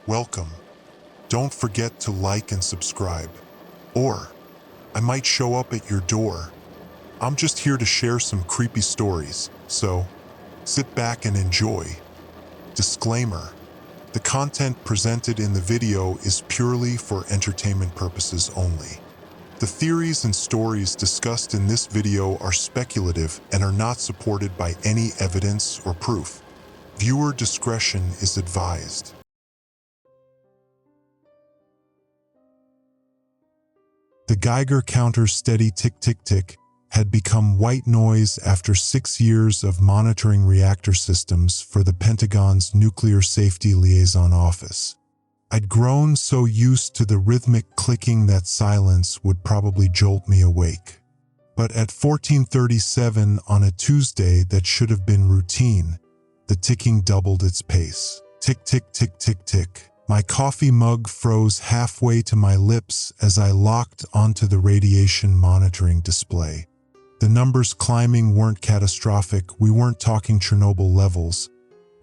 welcome. Don't forget to like and subscribe. Or, I might show up at your door. I'm just here to share some creepy stories, so sit back and enjoy. Disclaimer: the content presented in the video is purely for entertainment purposes only. The theories and stories discussed in this video are speculative and are not supported by any evidence or proof. Viewer discretion is advised. The Geiger counter's steady tick-tick-tick had become white noise after 6 years of monitoring reactor systems for the Pentagon's Nuclear Safety Liaison Office. I'd grown so used to the rhythmic clicking that silence would probably jolt me awake. But at 14:37 on a Tuesday that should have been routine, the ticking doubled its pace. Tick-tick-tick-tick-tick. My coffee mug froze halfway to my lips as I locked onto the radiation monitoring display. The numbers climbing weren't catastrophic, we weren't talking Chernobyl levels,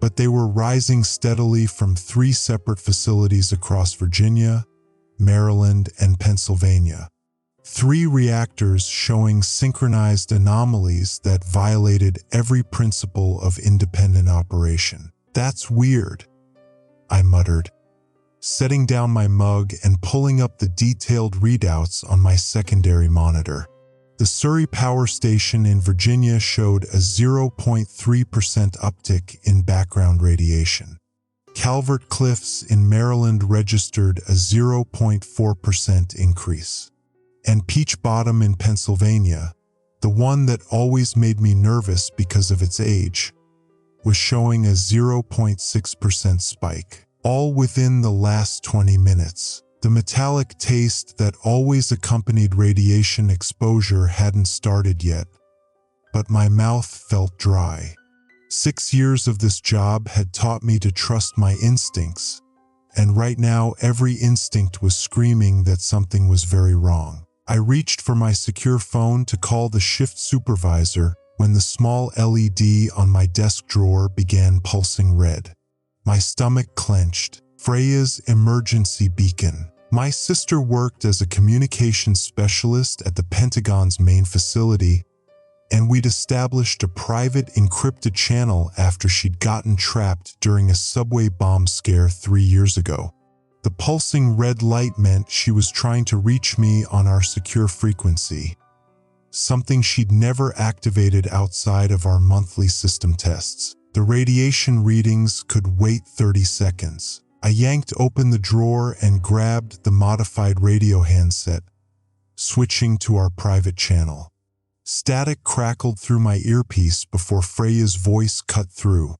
but they were rising steadily from 3 separate facilities across Virginia, Maryland, and Pennsylvania. 3 reactors showing synchronized anomalies that violated every principle of independent operation. "That's weird," I muttered, setting down my mug and pulling up the detailed readouts on my secondary monitor. The Surrey Power Station in Virginia showed a 0.3% uptick in background radiation. Calvert Cliffs in Maryland registered a 0.4% increase. And Peach Bottom in Pennsylvania, the one that always made me nervous because of its age, was showing a 0.6% spike. All within the last 20 minutes. The metallic taste that always accompanied radiation exposure hadn't started yet, but my mouth felt dry. 6 years of this job had taught me to trust my instincts, and right now every instinct was screaming that something was very wrong. I reached for my secure phone to call the shift supervisor when the small LED on my desk drawer began pulsing red. My stomach clenched. Freya's emergency beacon. My sister worked as a communications specialist at the Pentagon's main facility, and we'd established a private encrypted channel after she'd gotten trapped during a subway bomb scare 3 years ago. The pulsing red light meant she was trying to reach me on our secure frequency, something she'd never activated outside of our monthly system tests. The radiation readings could wait 30 seconds. I yanked open the drawer and grabbed the modified radio handset, switching to our private channel. Static crackled through my earpiece before Freya's voice cut through,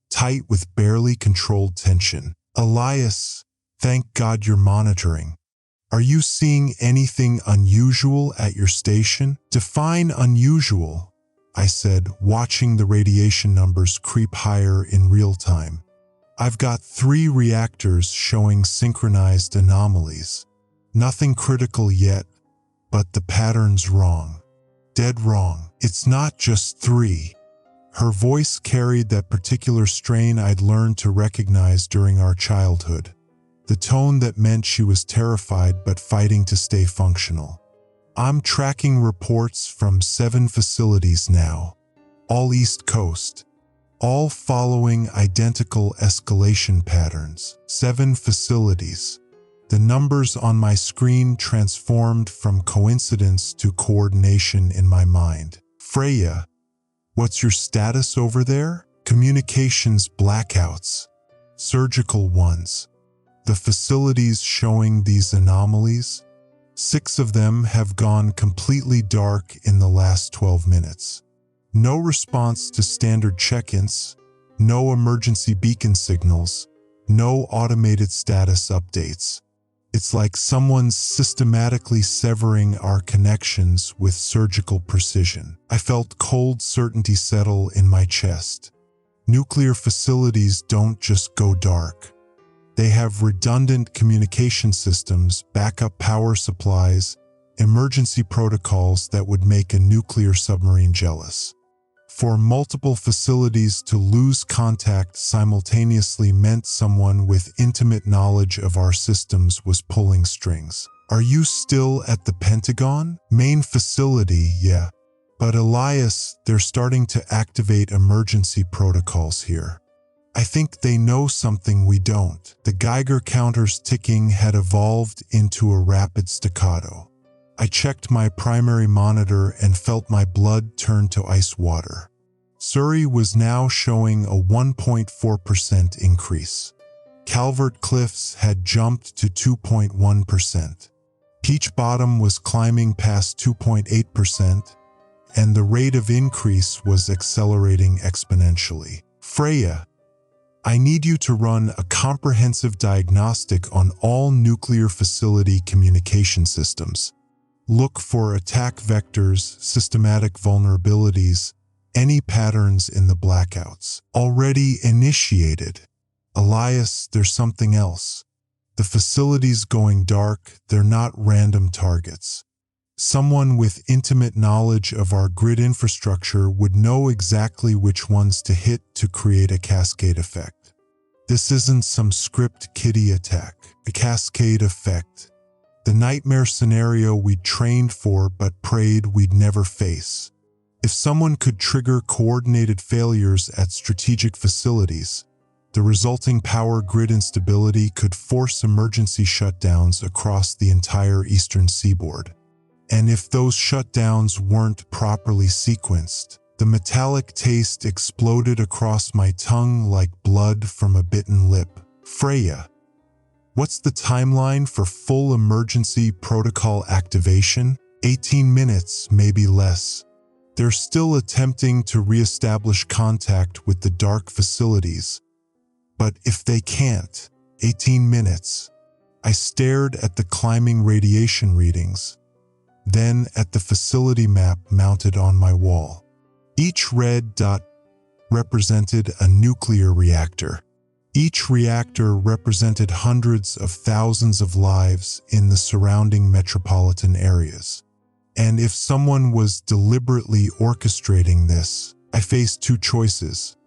tight with barely controlled tension. "Elias, thank God you're monitoring. Are you seeing anything unusual at your station?" "Define unusual," I said, watching the radiation numbers creep higher in real time. "I've got 3 reactors showing synchronized anomalies. Nothing critical yet, but the pattern's wrong. Dead wrong. It's not just 3. Her voice carried that particular strain I'd learned to recognize during our childhood. The tone that meant she was terrified but fighting to stay functional. "I'm tracking reports from 7 facilities now, all East Coast, all following identical escalation patterns. 7 facilities." The numbers on my screen transformed from coincidence to coordination in my mind. "Freya, what's your status over there?" "Communications blackouts. Surgical ones. The facilities showing these anomalies, 6 of them have gone completely dark in the last 12 minutes. No response to standard check-ins, no emergency beacon signals, no automated status updates. It's like someone's systematically severing our connections with surgical precision." I felt cold certainty settle in my chest. Nuclear facilities don't just go dark. They have redundant communication systems, backup power supplies, emergency protocols that would make a nuclear submarine jealous. For multiple facilities to lose contact simultaneously meant someone with intimate knowledge of our systems was pulling strings. Are you still at the Pentagon? Main facility, yeah. But Elias, they're starting to activate emergency protocols here. I think they know something we don't. The Geiger counter's ticking had evolved into a rapid staccato. I checked my primary monitor and felt my blood turn to ice water. Surrey was now showing a 1.4% increase. Calvert Cliffs had jumped to 2.1%. Peach Bottom was climbing past 2.8%, and the rate of increase was accelerating exponentially. Freya, I need you to run a comprehensive diagnostic on all nuclear facility communication systems. Look for attack vectors, systematic vulnerabilities, any patterns in the blackouts. Already initiated. Elias, there's something else. The facility's going dark, they're not random targets. Someone with intimate knowledge of our grid infrastructure would know exactly which ones to hit to create a cascade effect. This isn't some script kiddie attack, a cascade effect. The nightmare scenario we'd trained for but prayed we'd never face. If someone could trigger coordinated failures at strategic facilities, the resulting power grid instability could force emergency shutdowns across the entire eastern seaboard. And if those shutdowns weren't properly sequenced, the metallic taste exploded across my tongue like blood from a bitten lip. Freya, what's the timeline for full emergency protocol activation? 18 minutes, maybe less. They're still attempting to reestablish contact with the dark facilities. But if they can't, 18 minutes. I stared at the climbing radiation readings, then at the facility map mounted on my wall. Each red dot represented a nuclear reactor. Each reactor represented hundreds of thousands of lives in the surrounding metropolitan areas. And if someone was deliberately orchestrating this, I faced two choices.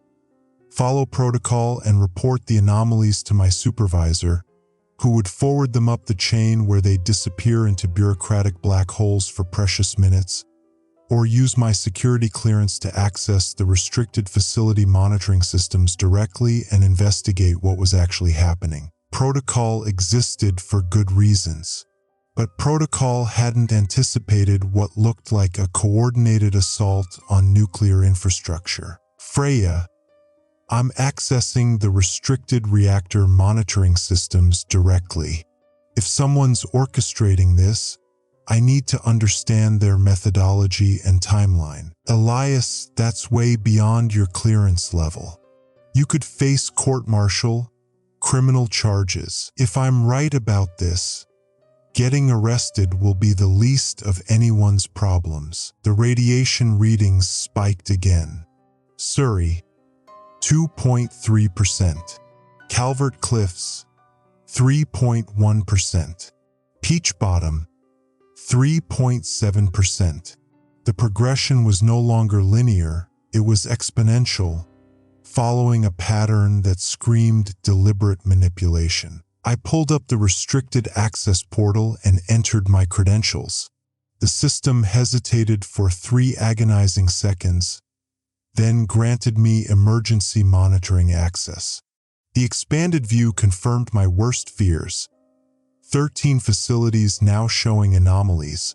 Follow protocol and report the anomalies to my supervisor, who would forward them up the chain where they disappear into bureaucratic black holes for precious minutes, or use my security clearance to access the restricted facility monitoring systems directly and investigate what was actually happening. Protocol existed for good reasons, but protocol hadn't anticipated what looked like a coordinated assault on nuclear infrastructure. Freya, I'm accessing the restricted reactor monitoring systems directly. If someone's orchestrating this, I need to understand their methodology and timeline. Elias, that's way beyond your clearance level. You could face court-martial, criminal charges. If I'm right about this, getting arrested will be the least of anyone's problems. The radiation readings spiked again. Surrey, 2.3%. Calvert Cliffs, 3.1%. Peach Bottom, 3.7%. The progression was no longer linear, it was exponential, following a pattern that screamed deliberate manipulation. I pulled up the restricted access portal and entered my credentials. The system hesitated for 3 agonizing seconds, then granted me emergency monitoring access. The expanded view confirmed my worst fears. 13 facilities now showing anomalies,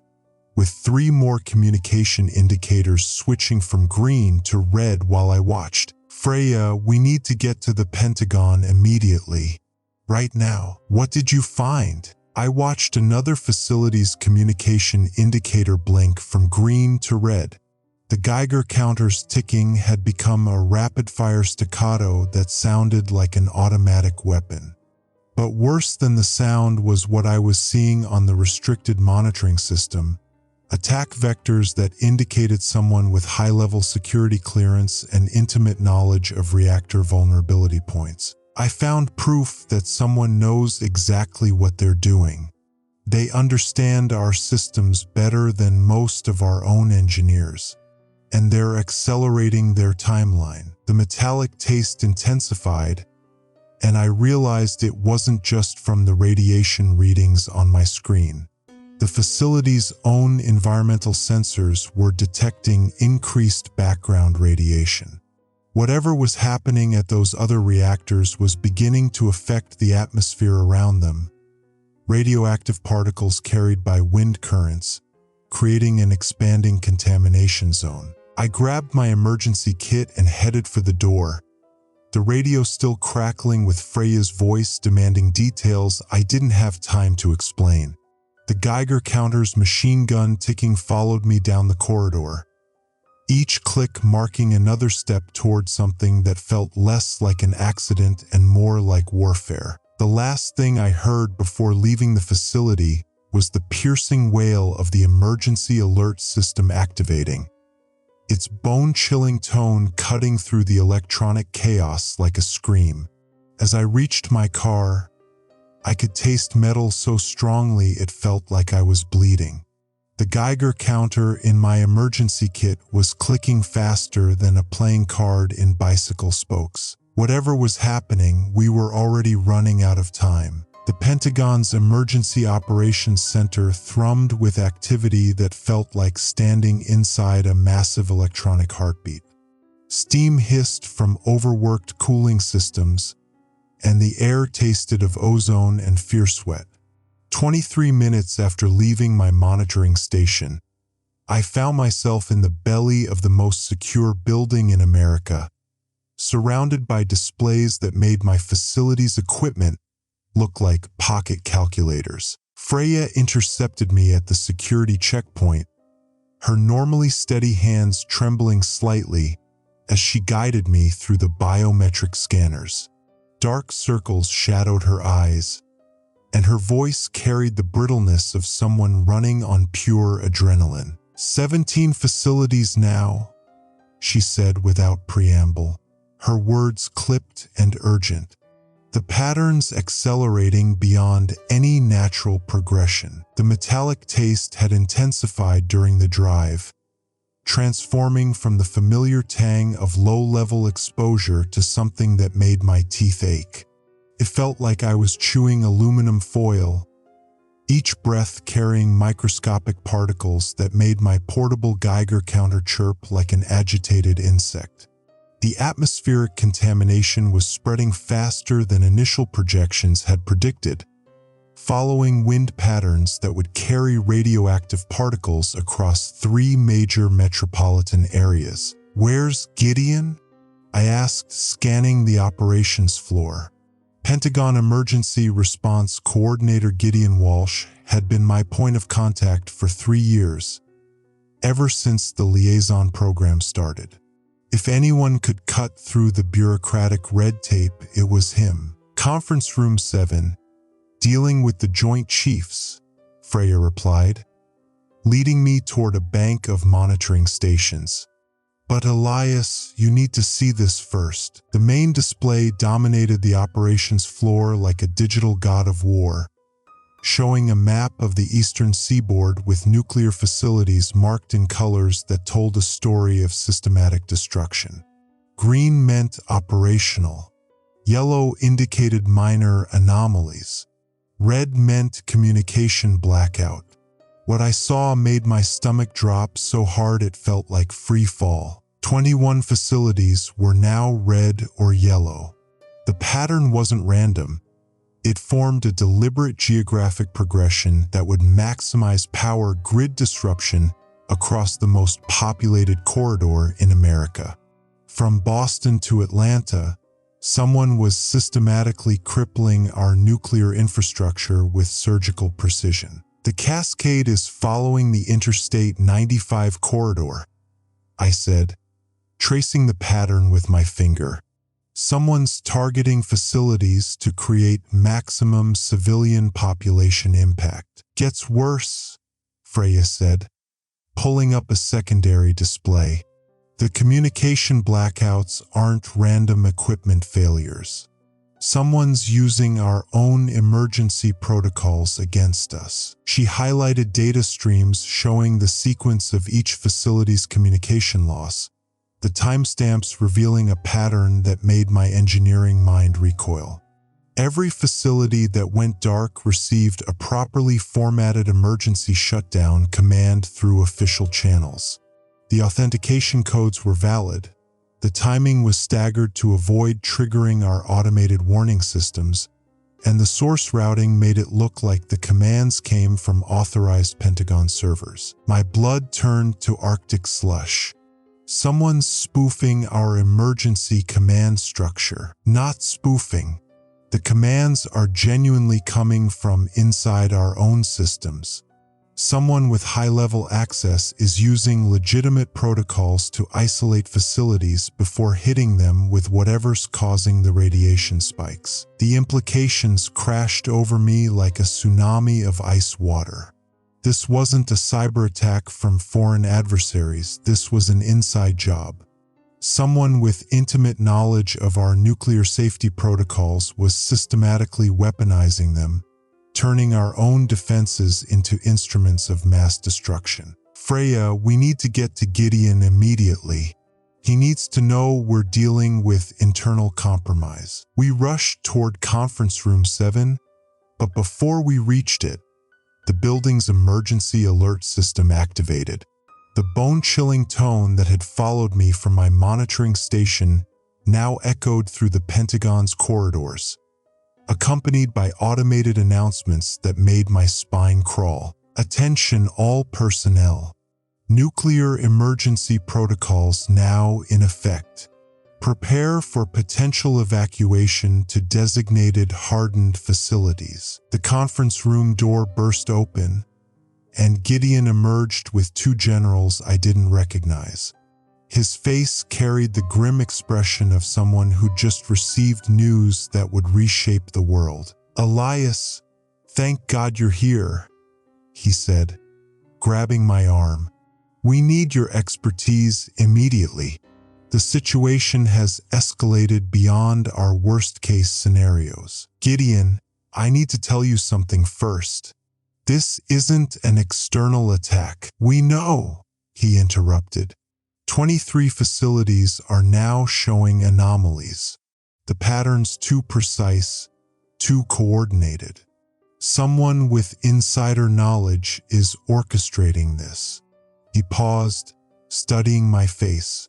with 3 more communication indicators switching from green to red while I watched. Freya, we need to get to the Pentagon immediately. Right now. What did you find? I watched another facility's communication indicator blink from green to red. The Geiger counter's ticking had become a rapid-fire staccato that sounded like an automatic weapon. But worse than the sound was what I was seeing on the restricted monitoring system. Attack vectors that indicated someone with high-level security clearance and intimate knowledge of reactor vulnerability points. I found proof that someone knows exactly what they're doing. They understand our systems better than most of our own engineers. and they're accelerating their timeline. The metallic taste intensified, and I realized it wasn't just from the radiation readings on my screen. The facility's own environmental sensors were detecting increased background radiation. Whatever was happening at those other reactors was beginning to affect the atmosphere around them. Radioactive particles carried by wind currents, creating an expanding contamination zone. I grabbed my emergency kit and headed for the door, the radio still crackling with Freya's voice demanding details I didn't have time to explain. The Geiger counter's machine gun ticking followed me down the corridor, each click marking another step toward something that felt less like an accident and more like warfare. The last thing I heard before leaving the facility was the piercing wail of the emergency alert system activating, its bone-chilling tone cutting through the electronic chaos like a scream. As I reached my car, I could taste metal so strongly it felt like I was bleeding. The Geiger counter in my emergency kit was clicking faster than a playing card in bicycle spokes. Whatever was happening, we were already running out of time. The Pentagon's Emergency Operations Center thrummed with activity that felt like standing inside a massive electronic heartbeat. Steam hissed from overworked cooling systems, and the air tasted of ozone and fierce sweat. 23 minutes after leaving my monitoring station, I found myself in the belly of the most secure building in America, surrounded by displays that made my facility's equipment look like pocket calculators. Freya intercepted me at the security checkpoint, her normally steady hands trembling slightly as she guided me through the biometric scanners. Dark circles shadowed her eyes, and her voice carried the brittleness of someone running on pure adrenaline. 17 facilities now, she said without preamble, her words clipped and urgent, the patterns accelerating beyond any natural progression. The metallic taste had intensified during the drive, transforming from the familiar tang of low-level exposure to something that made my teeth ache. It felt like I was chewing aluminum foil, each breath carrying microscopic particles that made my portable Geiger counter chirp like an agitated insect. The atmospheric contamination was spreading faster than initial projections had predicted, following wind patterns that would carry radioactive particles across 3 major metropolitan areas. "Where's Gideon?" I asked, scanning the operations floor. Pentagon Emergency Response Coordinator Gideon Walsh had been my point of contact for 3 years, ever since the liaison program started. If anyone could cut through the bureaucratic red tape, it was him. "Conference Room 7, dealing with the Joint Chiefs," Freya replied, leading me toward a bank of monitoring stations. "But Elias, you need to see this first." The main display dominated the operations floor like a digital god of war, showing a map of the eastern seaboard with nuclear facilities marked in colors that told a story of systematic destruction. Green meant operational. Yellow indicated minor anomalies. Red meant communication blackout. What I saw made my stomach drop so hard it felt like free fall. 21 facilities were now red or yellow. The pattern wasn't random. It formed a deliberate geographic progression that would maximize power grid disruption across the most populated corridor in America. From Boston to Atlanta, someone was systematically crippling our nuclear infrastructure with surgical precision. "The Cascade is following the Interstate 95 corridor," I said, tracing the pattern with my finger. "Someone's targeting facilities to create maximum civilian population impact." "Gets worse," Freya said, pulling up a secondary display. "The communication blackouts aren't random equipment failures. Someone's using our own emergency protocols against us. She highlighted data streams showing the sequence of each facility's communication loss, the timestamps revealing a pattern that made my engineering mind recoil. Every facility that went dark received a properly formatted emergency shutdown command through official channels. The authentication codes were valid. The timing was staggered to avoid triggering our automated warning systems, and the source routing made it look like the commands came from authorized Pentagon servers. My blood turned to Arctic slush. Someone's spoofing our emergency command structure. Not spoofing. The commands are genuinely coming from inside our own systems. Someone with high-level access is using legitimate protocols to isolate facilities before hitting them with whatever's causing the radiation spikes. The implications crashed over me like a tsunami of ice water. This wasn't a cyber attack from foreign adversaries. This was an inside job. Someone with intimate knowledge of our nuclear safety protocols was systematically weaponizing them, turning our own defenses into instruments of mass destruction. Freya, we need to get to Gideon immediately. He needs to know we're dealing with internal compromise. We rushed toward conference room 7, but before we reached it, the building's emergency alert system activated. The bone-chilling tone that had followed me from my monitoring station now echoed through the Pentagon's corridors, accompanied by automated announcements that made my spine crawl. Attention all personnel. Nuclear emergency protocols now in effect. Prepare for potential evacuation to designated hardened facilities. The conference room door burst open, and Gideon emerged with 2 generals I didn't recognize. His face carried the grim expression of someone who just received news that would reshape the world. "Elias, thank God you're here," he said, grabbing my arm. "We need your expertise immediately. The situation has escalated beyond our worst-case scenarios." "Gideon, I need to tell you something first. This isn't an external attack." "We know," he interrupted. 23 facilities are now showing anomalies. The patterns too precise, too coordinated. Someone with insider knowledge is orchestrating this. He paused, studying my face.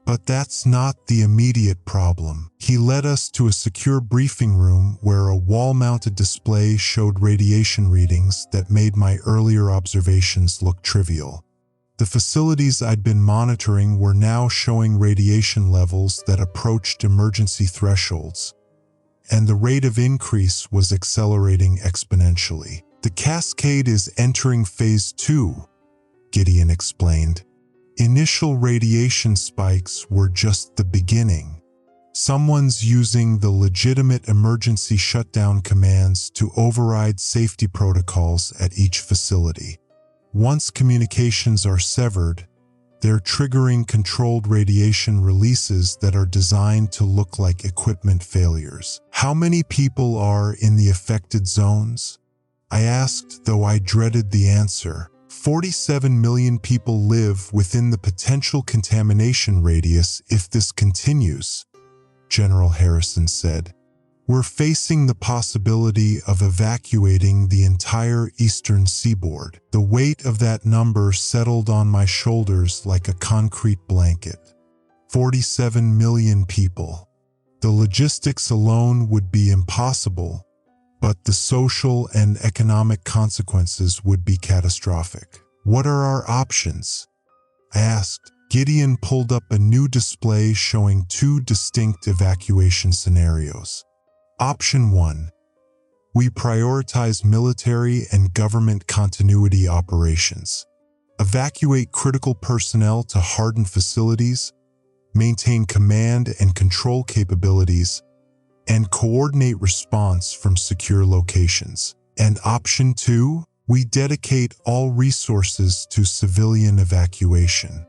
But that's not the immediate problem. He led us to a secure briefing room where a wall-mounted display showed radiation readings that made my earlier observations look trivial. The facilities I'd been monitoring were now showing radiation levels that approached emergency thresholds, and the rate of increase was accelerating exponentially. "The Cascade is entering phase 2, Gideon explained. "Initial radiation spikes were just the beginning. Someone's using the legitimate emergency shutdown commands to override safety protocols at each facility. Once communications are severed, they're triggering controlled radiation releases that are designed to look like equipment failures." "How many people are in the affected zones?" I asked, though I dreaded the answer. 47 million people live within the potential contamination radius if this continues," General Harrison said. "We're facing the possibility of evacuating the entire eastern seaboard." The weight of that number settled on my shoulders like a concrete blanket. 47 million people. The logistics alone would be impossible, but the social and economic consequences would be catastrophic. "What are our options?" I asked. Gideon pulled up a new display showing 2 distinct evacuation scenarios. Option 1. We prioritize military and government continuity operations. Evacuate critical personnel to hardened facilities, maintain command and control capabilities, and coordinate response from secure locations. And Option 2, we dedicate all resources to civilian evacuation.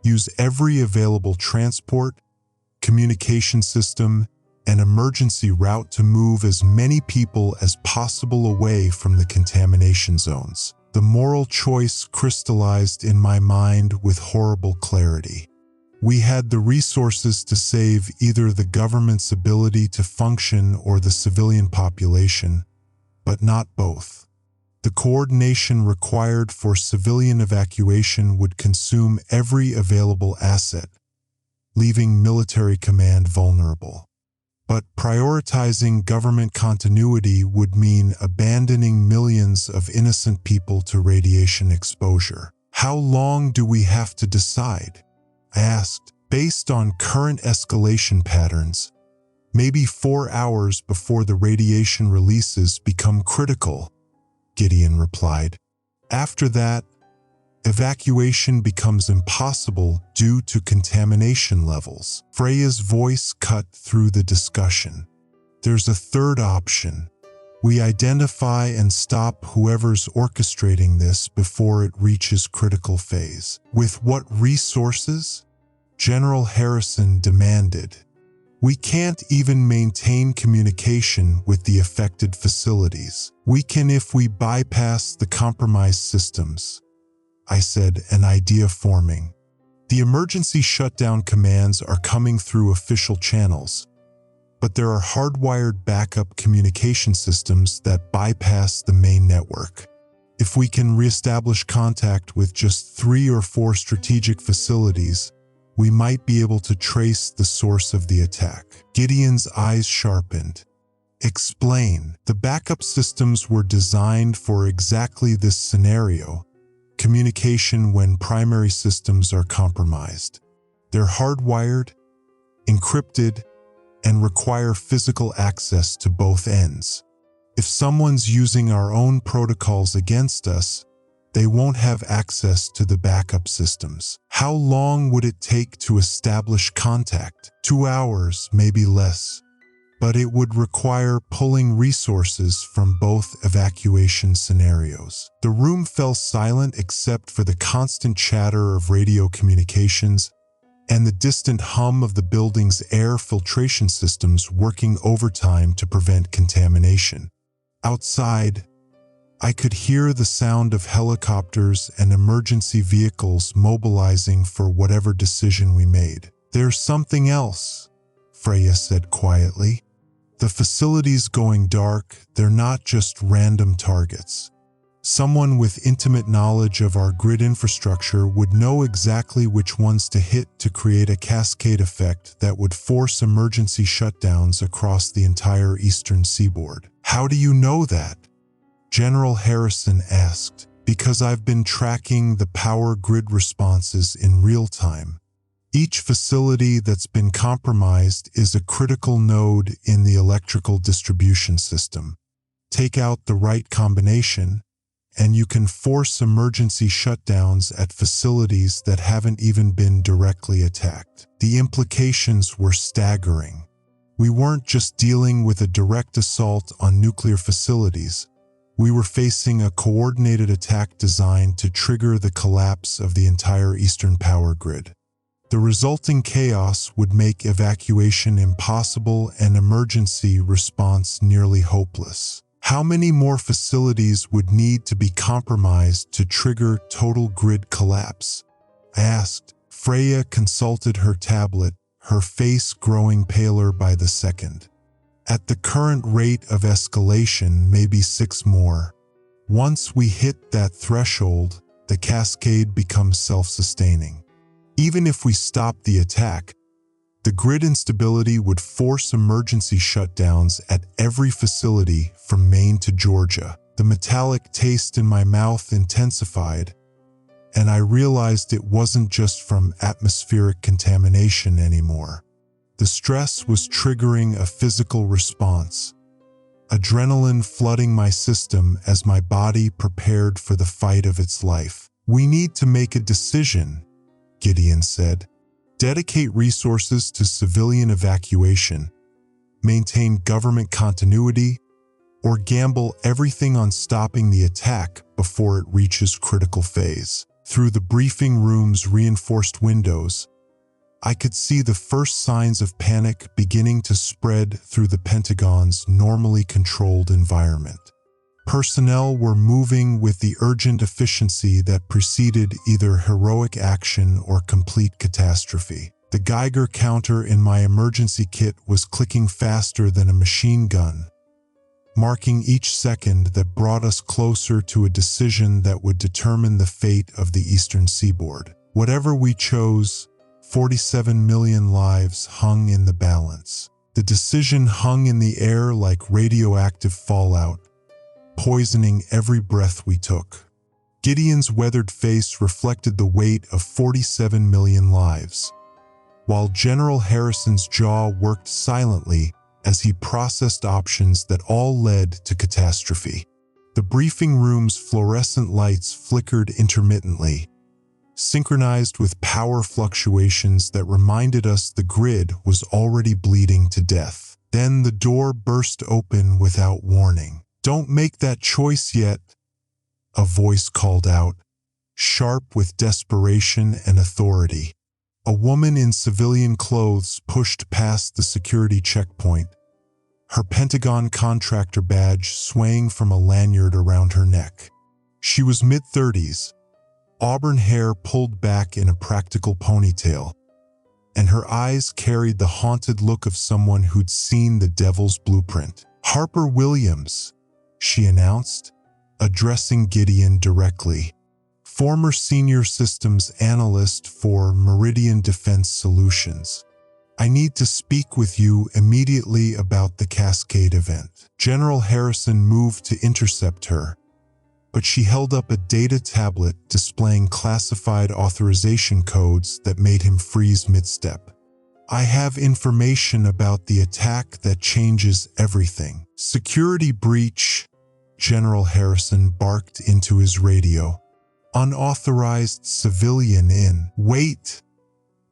Use every available transport, communication system, an emergency route to move as many people as possible away from the contamination zones. The moral choice crystallized in my mind with horrible clarity. We had the resources to save either the government's ability to function or the civilian population, but not both. The coordination required for civilian evacuation would consume every available asset, leaving military command vulnerable. But prioritizing government continuity would mean abandoning millions of innocent people to radiation exposure. How long do we have to decide? I asked. Based on current escalation patterns, maybe 4 hours before the radiation releases become critical, Gideon replied. After that, evacuation becomes impossible due to contamination levels. Freya's voice cut through the discussion. There's a third option. We identify and stop whoever's orchestrating this before it reaches critical phase. With what resources? General Harrison demanded. We can't even maintain communication with the affected facilities. We can if we bypass the compromised systems, I said, an idea forming. The emergency shutdown commands are coming through official channels, but there are hardwired backup communication systems that bypass the main network. If we can reestablish contact with just 3 or 4 strategic facilities, we might be able to trace the source of the attack. Gideon's eyes sharpened. Explain. The backup systems were designed for exactly this scenario. Communication when primary systems are compromised. They're hardwired, encrypted, and require physical access to both ends. If someone's using our own protocols against us, they won't have access to the backup systems. How long would it take to establish contact? 2 hours, maybe less. But it would require pulling resources from both evacuation scenarios. The room fell silent except for the constant chatter of radio communications and the distant hum of the building's air filtration systems working overtime to prevent contamination. Outside, I could hear the sound of helicopters and emergency vehicles mobilizing for whatever decision we made. There's something else, Freya said quietly. The facility's going dark. They're not just random targets. Someone with intimate knowledge of our grid infrastructure would know exactly which ones to hit to create a cascade effect that would force emergency shutdowns across the entire eastern seaboard. How do you know that? General Harrison asked. Because I've been tracking the power grid responses in real time. Each facility that's been compromised is a critical node in the electrical distribution system. Take out the right combination, and you can force emergency shutdowns at facilities that haven't even been directly attacked. The implications were staggering. We weren't just dealing with a direct assault on nuclear facilities. We were facing a coordinated attack designed to trigger the collapse of the entire eastern power grid. The resulting chaos would make evacuation impossible and emergency response nearly hopeless. How many more facilities would need to be compromised to trigger total grid collapse? I asked. Freya consulted her tablet, her face growing paler by the second. At the current rate of escalation, maybe 6 more. Once we hit that threshold, the cascade becomes self-sustaining. Even if we stop the attack, the grid instability would force emergency shutdowns at every facility from Maine to Georgia. The metallic taste in my mouth intensified, and I realized it wasn't just from atmospheric contamination anymore. The stress was triggering a physical response, adrenaline flooding my system as my body prepared for the fight of its life. We need to make a decision, Gideon said. Dedicate resources to civilian evacuation, maintain government continuity, or gamble everything on stopping the attack before it reaches critical phase. Through the briefing room's reinforced windows, I could see the first signs of panic beginning to spread through the Pentagon's normally controlled environment. Personnel were moving with the urgent efficiency that preceded either heroic action or complete catastrophe. The Geiger counter in my emergency kit was clicking faster than a machine gun, marking each second that brought us closer to a decision that would determine the fate of the eastern seaboard. Whatever we chose, 47 million lives hung in the balance. The decision hung in the air like radioactive fallout, poisoning every breath we took. Gideon's weathered face reflected the weight of 47 million lives, while General Harrison's jaw worked silently as he processed options that all led to catastrophe. The briefing room's fluorescent lights flickered intermittently, synchronized with power fluctuations that reminded us the grid was already bleeding to death. Then the door burst open without warning. "Don't make that choice yet," a voice called out, sharp with desperation and authority. A woman in civilian clothes pushed past the security checkpoint, her Pentagon contractor badge swaying from a lanyard around her neck. She was mid-30s, auburn hair pulled back in a practical ponytail, and her eyes carried the haunted look of someone who'd seen the devil's blueprint. "Harper Williams," she announced, addressing Gideon directly. "Former senior systems analyst for Meridian Defense Solutions. I need to speak with you immediately about the Cascade event." General Harrison moved to intercept her, but she held up a data tablet displaying classified authorization codes that made him freeze mid-step. "I have information about the attack that changes everything." "Security breach," General Harrison barked into his radio. "Unauthorized civilian in." "Wait,"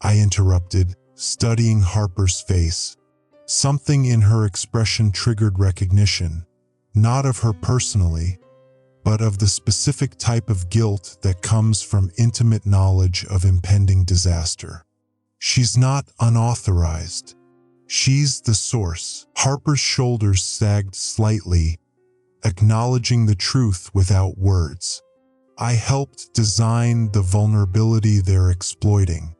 I interrupted, studying Harper's face. Something in her expression triggered recognition, not of her personally, but of the specific type of guilt that comes from intimate knowledge of impending disaster. "She's not unauthorized. She's the source." Harper's shoulders sagged slightly, acknowledging the truth without words. "I helped design the vulnerability they're exploiting.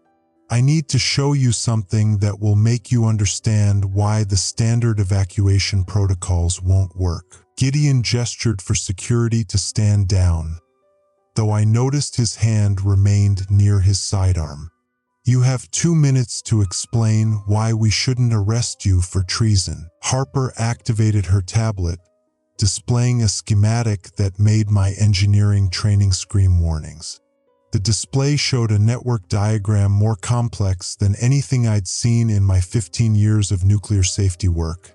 I need to show you something that will make you understand why the standard evacuation protocols won't work." Gideon gestured for security to stand down, though I noticed his hand remained near his sidearm. "You have 2 minutes to explain why we shouldn't arrest you for treason." Harper activated her tablet, displaying a schematic that made my engineering training scream warnings. The display showed a network diagram more complex than anything I'd seen in my 15 years of nuclear safety work.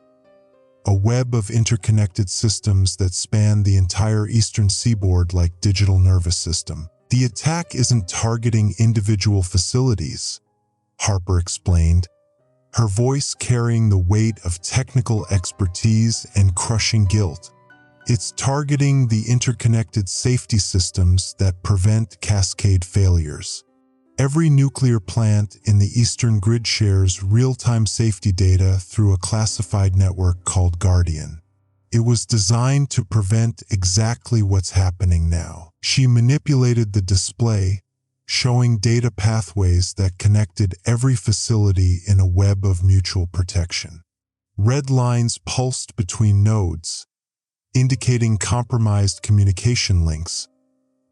A web of interconnected systems that spanned the entire eastern seaboard like digital nervous system. "The attack isn't targeting individual facilities," Harper explained, her voice carrying the weight of technical expertise and crushing guilt. "It's targeting the interconnected safety systems that prevent Cascade failures. Every nuclear plant in the eastern grid shares real-time safety data through a classified network called Guardian. It was designed to prevent exactly what's happening now." She manipulated the display, showing data pathways that connected every facility in a web of mutual protection. Red lines pulsed between nodes, indicating compromised communication links,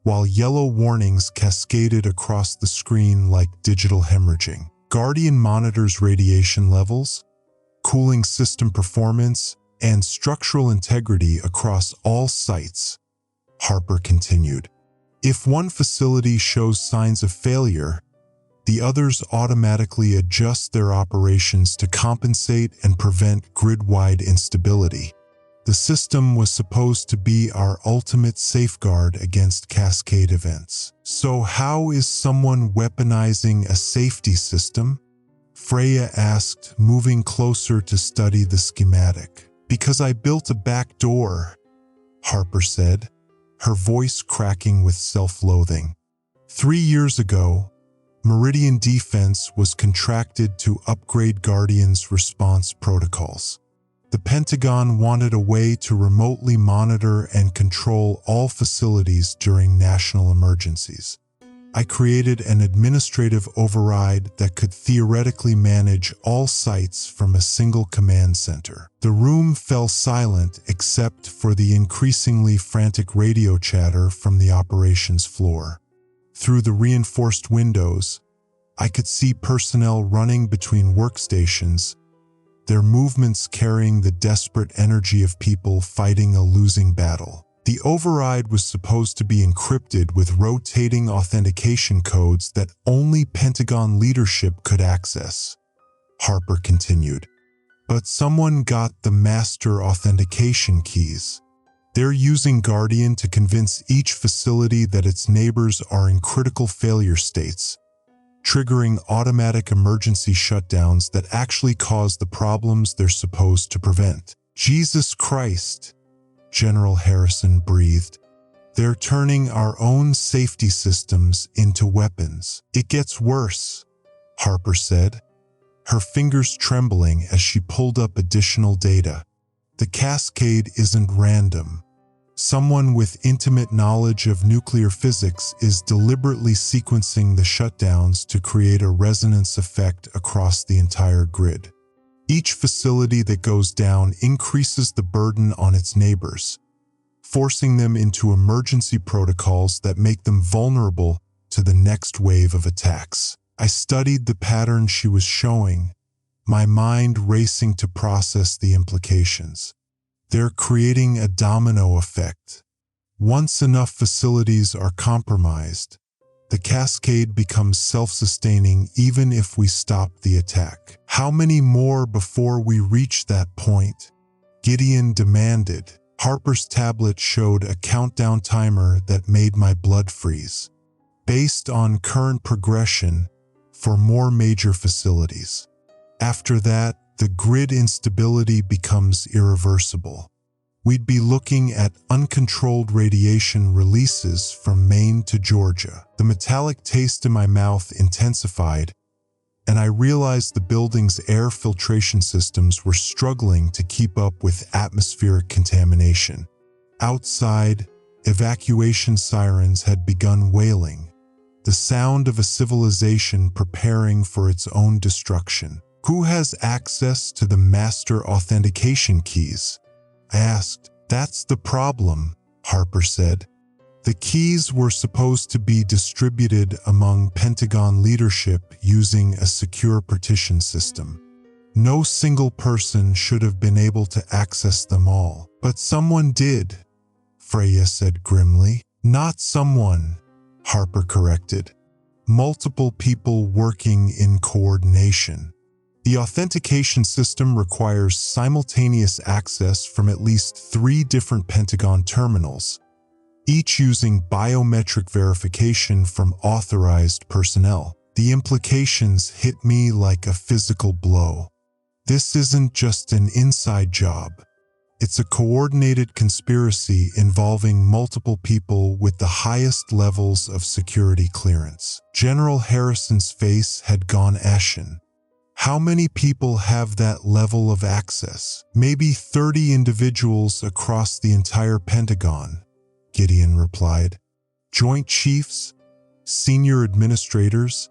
while yellow warnings cascaded across the screen like digital hemorrhaging. Guardian monitors radiation levels, cooling system performance, and structural integrity across all sites, Harper continued. If one facility shows signs of failure, the others automatically adjust their operations to compensate and prevent grid-wide instability. The system was supposed to be our ultimate safeguard against Cascade events. "So how is someone weaponizing a safety system?" Freya asked, moving closer to study the schematic. "Because I built a back door," Harper said, her voice cracking with self-loathing. 3 years ago, Meridian Defense was contracted to upgrade Guardian's response protocols. The Pentagon wanted a way to remotely monitor and control all facilities during national emergencies. I created an administrative override that could theoretically manage all sites from a single command center. The room fell silent except for the increasingly frantic radio chatter from the operations floor. Through the reinforced windows, I could see personnel running between workstations, their movements carrying the desperate energy of people fighting a losing battle. The override was supposed to be encrypted with rotating authentication codes that only Pentagon leadership could access. Harper continued. But someone got the master authentication keys. They're using Guardian to convince each facility that its neighbors are in critical failure states, triggering automatic emergency shutdowns that actually cause the problems they're supposed to prevent. Jesus Christ, General Harrison breathed. They're turning our own safety systems into weapons. It gets worse, Harper said, her fingers trembling as she pulled up additional data. The Cascade isn't random. Someone with intimate knowledge of nuclear physics is deliberately sequencing the shutdowns to create a resonance effect across the entire grid. Each facility that goes down increases the burden on its neighbors, forcing them into emergency protocols that make them vulnerable to the next wave of attacks. I studied the pattern she was showing, my mind racing to process the implications. They're creating a domino effect. Once enough facilities are compromised, the Cascade becomes self-sustaining even if we stop the attack. How many more before we reach that point? Gideon demanded. Harper's tablet showed a countdown timer that made my blood freeze. Based on current progression for more major facilities. After that, the grid instability becomes irreversible. We'd be looking at uncontrolled radiation releases from Maine to Georgia. The metallic taste in my mouth intensified, and I realized the building's air filtration systems were struggling to keep up with atmospheric contamination. Outside, evacuation sirens had begun wailing, the sound of a civilization preparing for its own destruction. Who has access to the master authentication keys? I asked. That's the problem, Harper said. The keys were supposed to be distributed among Pentagon leadership using a secure partition system. No single person should have been able to access them all. But someone did, Freya said grimly. Not someone, Harper corrected. Multiple people working in coordination. The authentication system requires simultaneous access from at least 3 different Pentagon terminals, each using biometric verification from authorized personnel. The implications hit me like a physical blow. This isn't just an inside job. It's a coordinated conspiracy involving multiple people with the highest levels of security clearance. General Harrison's face had gone ashen. How many people have that level of access? Maybe 30 individuals across the entire Pentagon, Gideon replied. Joint chiefs, senior administrators,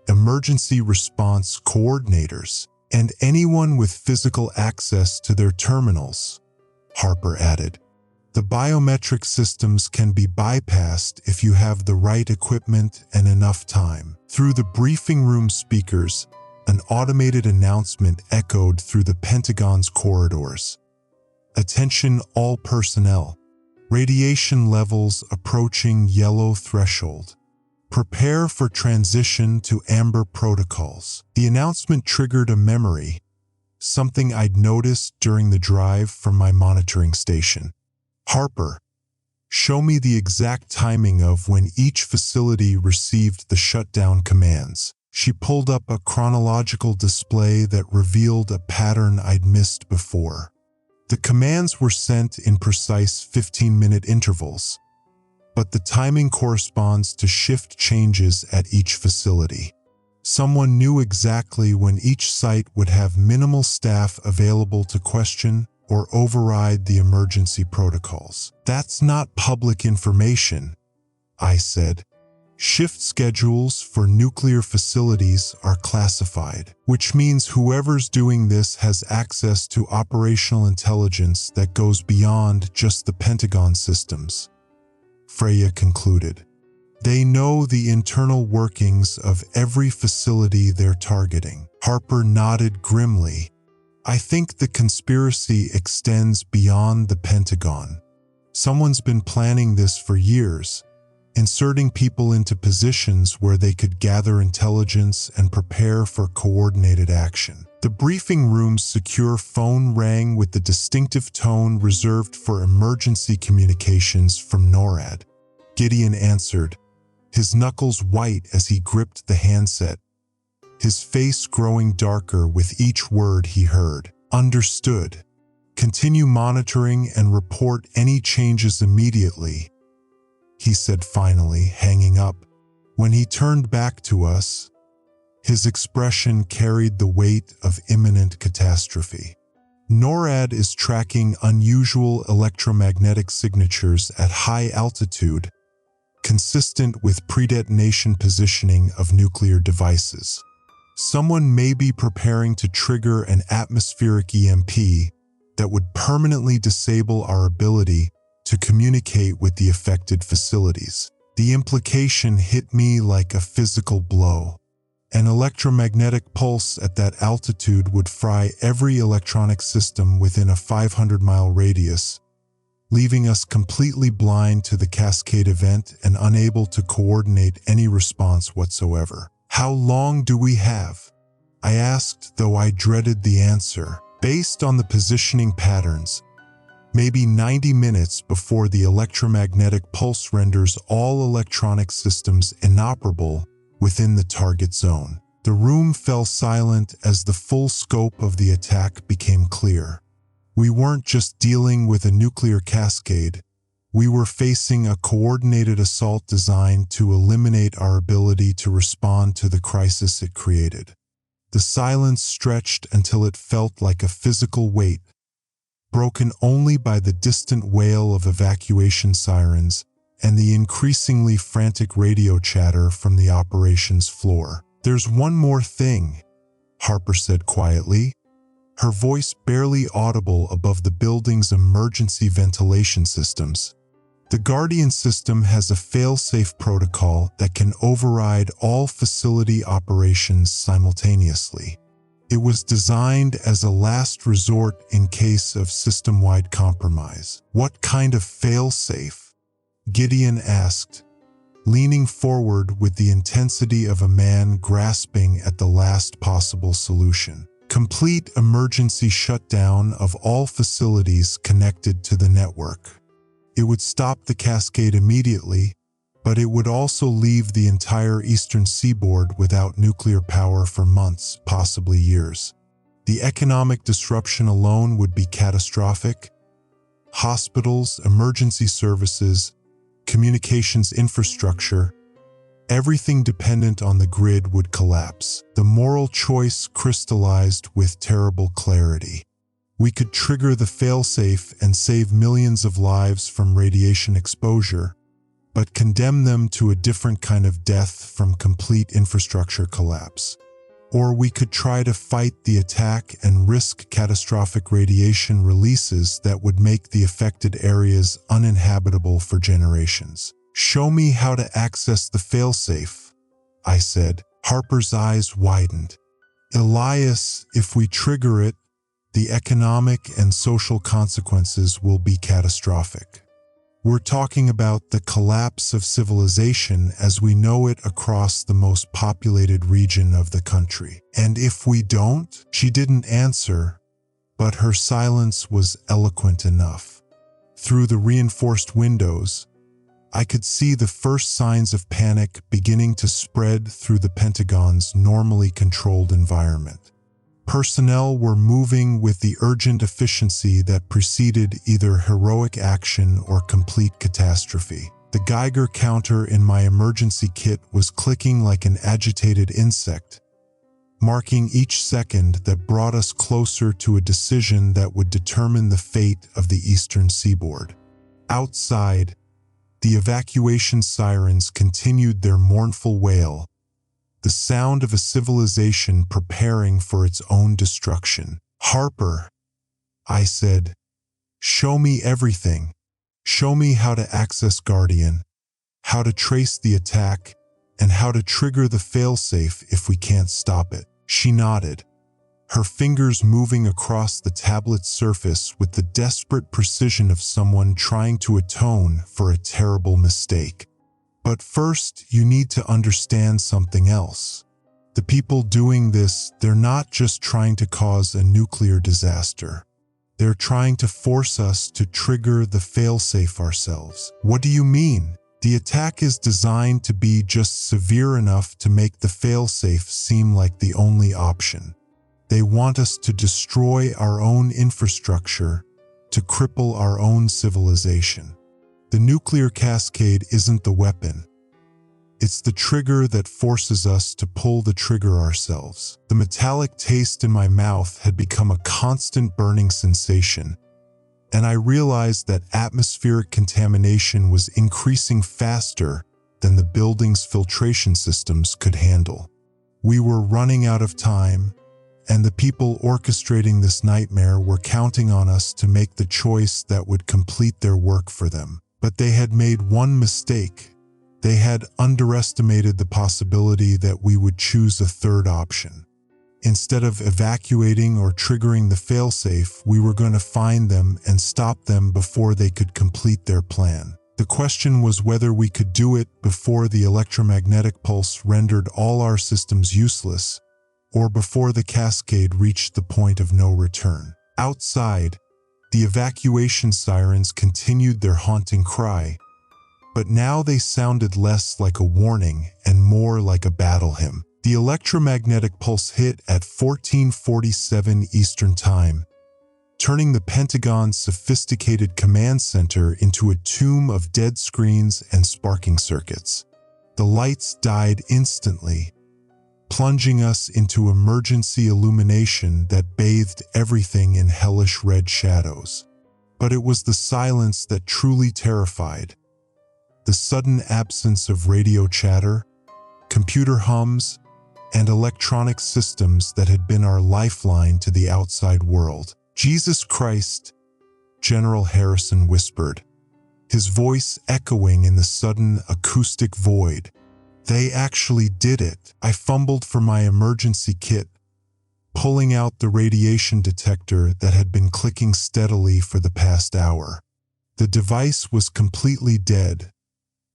emergency response coordinators, and anyone with physical access to their terminals, Harper added. The biometric systems can be bypassed if you have the right equipment and enough time. Through the briefing room speakers, an automated announcement echoed through the Pentagon's corridors. Attention all personnel. Radiation levels approaching yellow threshold. Prepare for transition to amber protocols. The announcement triggered a memory, something I'd noticed during the drive from my monitoring station. Harper, show me the exact timing of when each facility received the shutdown commands. She pulled up a chronological display that revealed a pattern I'd missed before. The commands were sent in precise 15-minute intervals, but the timing corresponds to shift changes at each facility. Someone knew exactly when each site would have minimal staff available to question or override the emergency protocols. That's not public information, I said. Shift schedules for nuclear facilities are classified, which means whoever's doing this has access to operational intelligence that goes beyond just the Pentagon systems, Freya concluded. They know the internal workings of every facility they're targeting. Harper nodded grimly. I think the conspiracy extends beyond the Pentagon. Someone's been planning this for years, inserting people into positions where they could gather intelligence and prepare for coordinated action. The briefing room's secure phone rang with the distinctive tone reserved for emergency communications from NORAD. Gideon answered, his knuckles white as he gripped the handset, his face growing darker with each word he heard. Understood. Continue monitoring and report any changes immediately, he said finally, hanging up. When he turned back to us, his expression carried the weight of imminent catastrophe. NORAD is tracking unusual electromagnetic signatures at high altitude, consistent with pre-detonation positioning of nuclear devices. Someone may be preparing to trigger an atmospheric EMP that would permanently disable our ability to communicate with the affected facilities. The implication hit me like a physical blow. An electromagnetic pulse at that altitude would fry every electronic system within a 500-mile radius, leaving us completely blind to the Cascade event and unable to coordinate any response whatsoever. How long do we have? I asked, though I dreaded the answer. Based on the positioning patterns, maybe 90 minutes before the electromagnetic pulse renders all electronic systems inoperable within the target zone. The room fell silent as the full scope of the attack became clear. We weren't just dealing with a nuclear cascade. We were facing a coordinated assault designed to eliminate our ability to respond to the crisis it created. The silence stretched until it felt like a physical weight, broken only by the distant wail of evacuation sirens and the increasingly frantic radio chatter from the operations floor. There's one more thing, Harper said quietly, her voice barely audible above the building's emergency ventilation systems. The Guardian system has a fail-safe protocol that can override all facility operations simultaneously. It was designed as a last resort in case of system-wide compromise. What kind of fail-safe? Gideon asked, leaning forward with the intensity of a man grasping at the last possible solution. Complete emergency shutdown of all facilities connected to the network. It would stop the cascade immediately, but it would also leave the entire eastern seaboard without nuclear power for months, possibly years. The economic disruption alone would be catastrophic. Hospitals, emergency services, communications infrastructure, everything dependent on the grid would collapse. The moral choice crystallized with terrible clarity. We could trigger the failsafe and save millions of lives from radiation exposure, but condemn them to a different kind of death from complete infrastructure collapse. Or we could try to fight the attack and risk catastrophic radiation releases that would make the affected areas uninhabitable for generations. Show me how to access the failsafe, I said. Harper's eyes widened. Elias, if we trigger it, the economic and social consequences will be catastrophic. We're talking about the collapse of civilization as we know it across the most populated region of the country. And if we don't? She didn't answer, but her silence was eloquent enough. Through the reinforced windows, I could see the first signs of panic beginning to spread through the Pentagon's normally controlled environment. Personnel were moving with the urgent efficiency that preceded either heroic action or complete catastrophe. The Geiger counter in my emergency kit was clicking like an agitated insect, marking each second that brought us closer to a decision that would determine the fate of the eastern seaboard. Outside, the evacuation sirens continued their mournful wail, the sound of a civilization preparing for its own destruction. "Harper," I said, "show me everything. Show me how to access Guardian, how to trace the attack, and how to trigger the failsafe if we can't stop it." She nodded, her fingers moving across the tablet's surface with the desperate precision of someone trying to atone for a terrible mistake. "But first, you need to understand something else. The people doing this, they're not just trying to cause a nuclear disaster. They're trying to force us to trigger the failsafe ourselves." "What do you mean?" "The attack is designed to be just severe enough to make the failsafe seem like the only option. They want us to destroy our own infrastructure, to cripple our own civilization. The nuclear cascade isn't the weapon. It's the trigger that forces us to pull the trigger ourselves." The metallic taste in my mouth had become a constant burning sensation, and I realized that atmospheric contamination was increasing faster than the building's filtration systems could handle. We were running out of time, and the people orchestrating this nightmare were counting on us to make the choice that would complete their work for them. But they had made one mistake. They had underestimated the possibility that we would choose a third option. Instead of evacuating or triggering the failsafe, we were going to find them and stop them before they could complete their plan. The question was whether we could do it before the electromagnetic pulse rendered all our systems useless, or before the cascade reached the point of no return. Outside, the evacuation sirens continued their haunting cry, but now they sounded less like a warning and more like a battle hymn. The electromagnetic pulse hit at 14:47 Eastern Time, turning the Pentagon's sophisticated command center into a tomb of dead screens and sparking circuits. The lights died instantly, plunging us into emergency illumination that bathed everything in hellish red shadows. But it was the silence that truly terrified. The sudden absence of radio chatter, computer hums, and electronic systems that had been our lifeline to the outside world. "Jesus Christ," General Harrison whispered, his voice echoing in the sudden acoustic void. "They actually did it." I fumbled for my emergency kit, pulling out the radiation detector that had been clicking steadily for the past hour. The device was completely dead,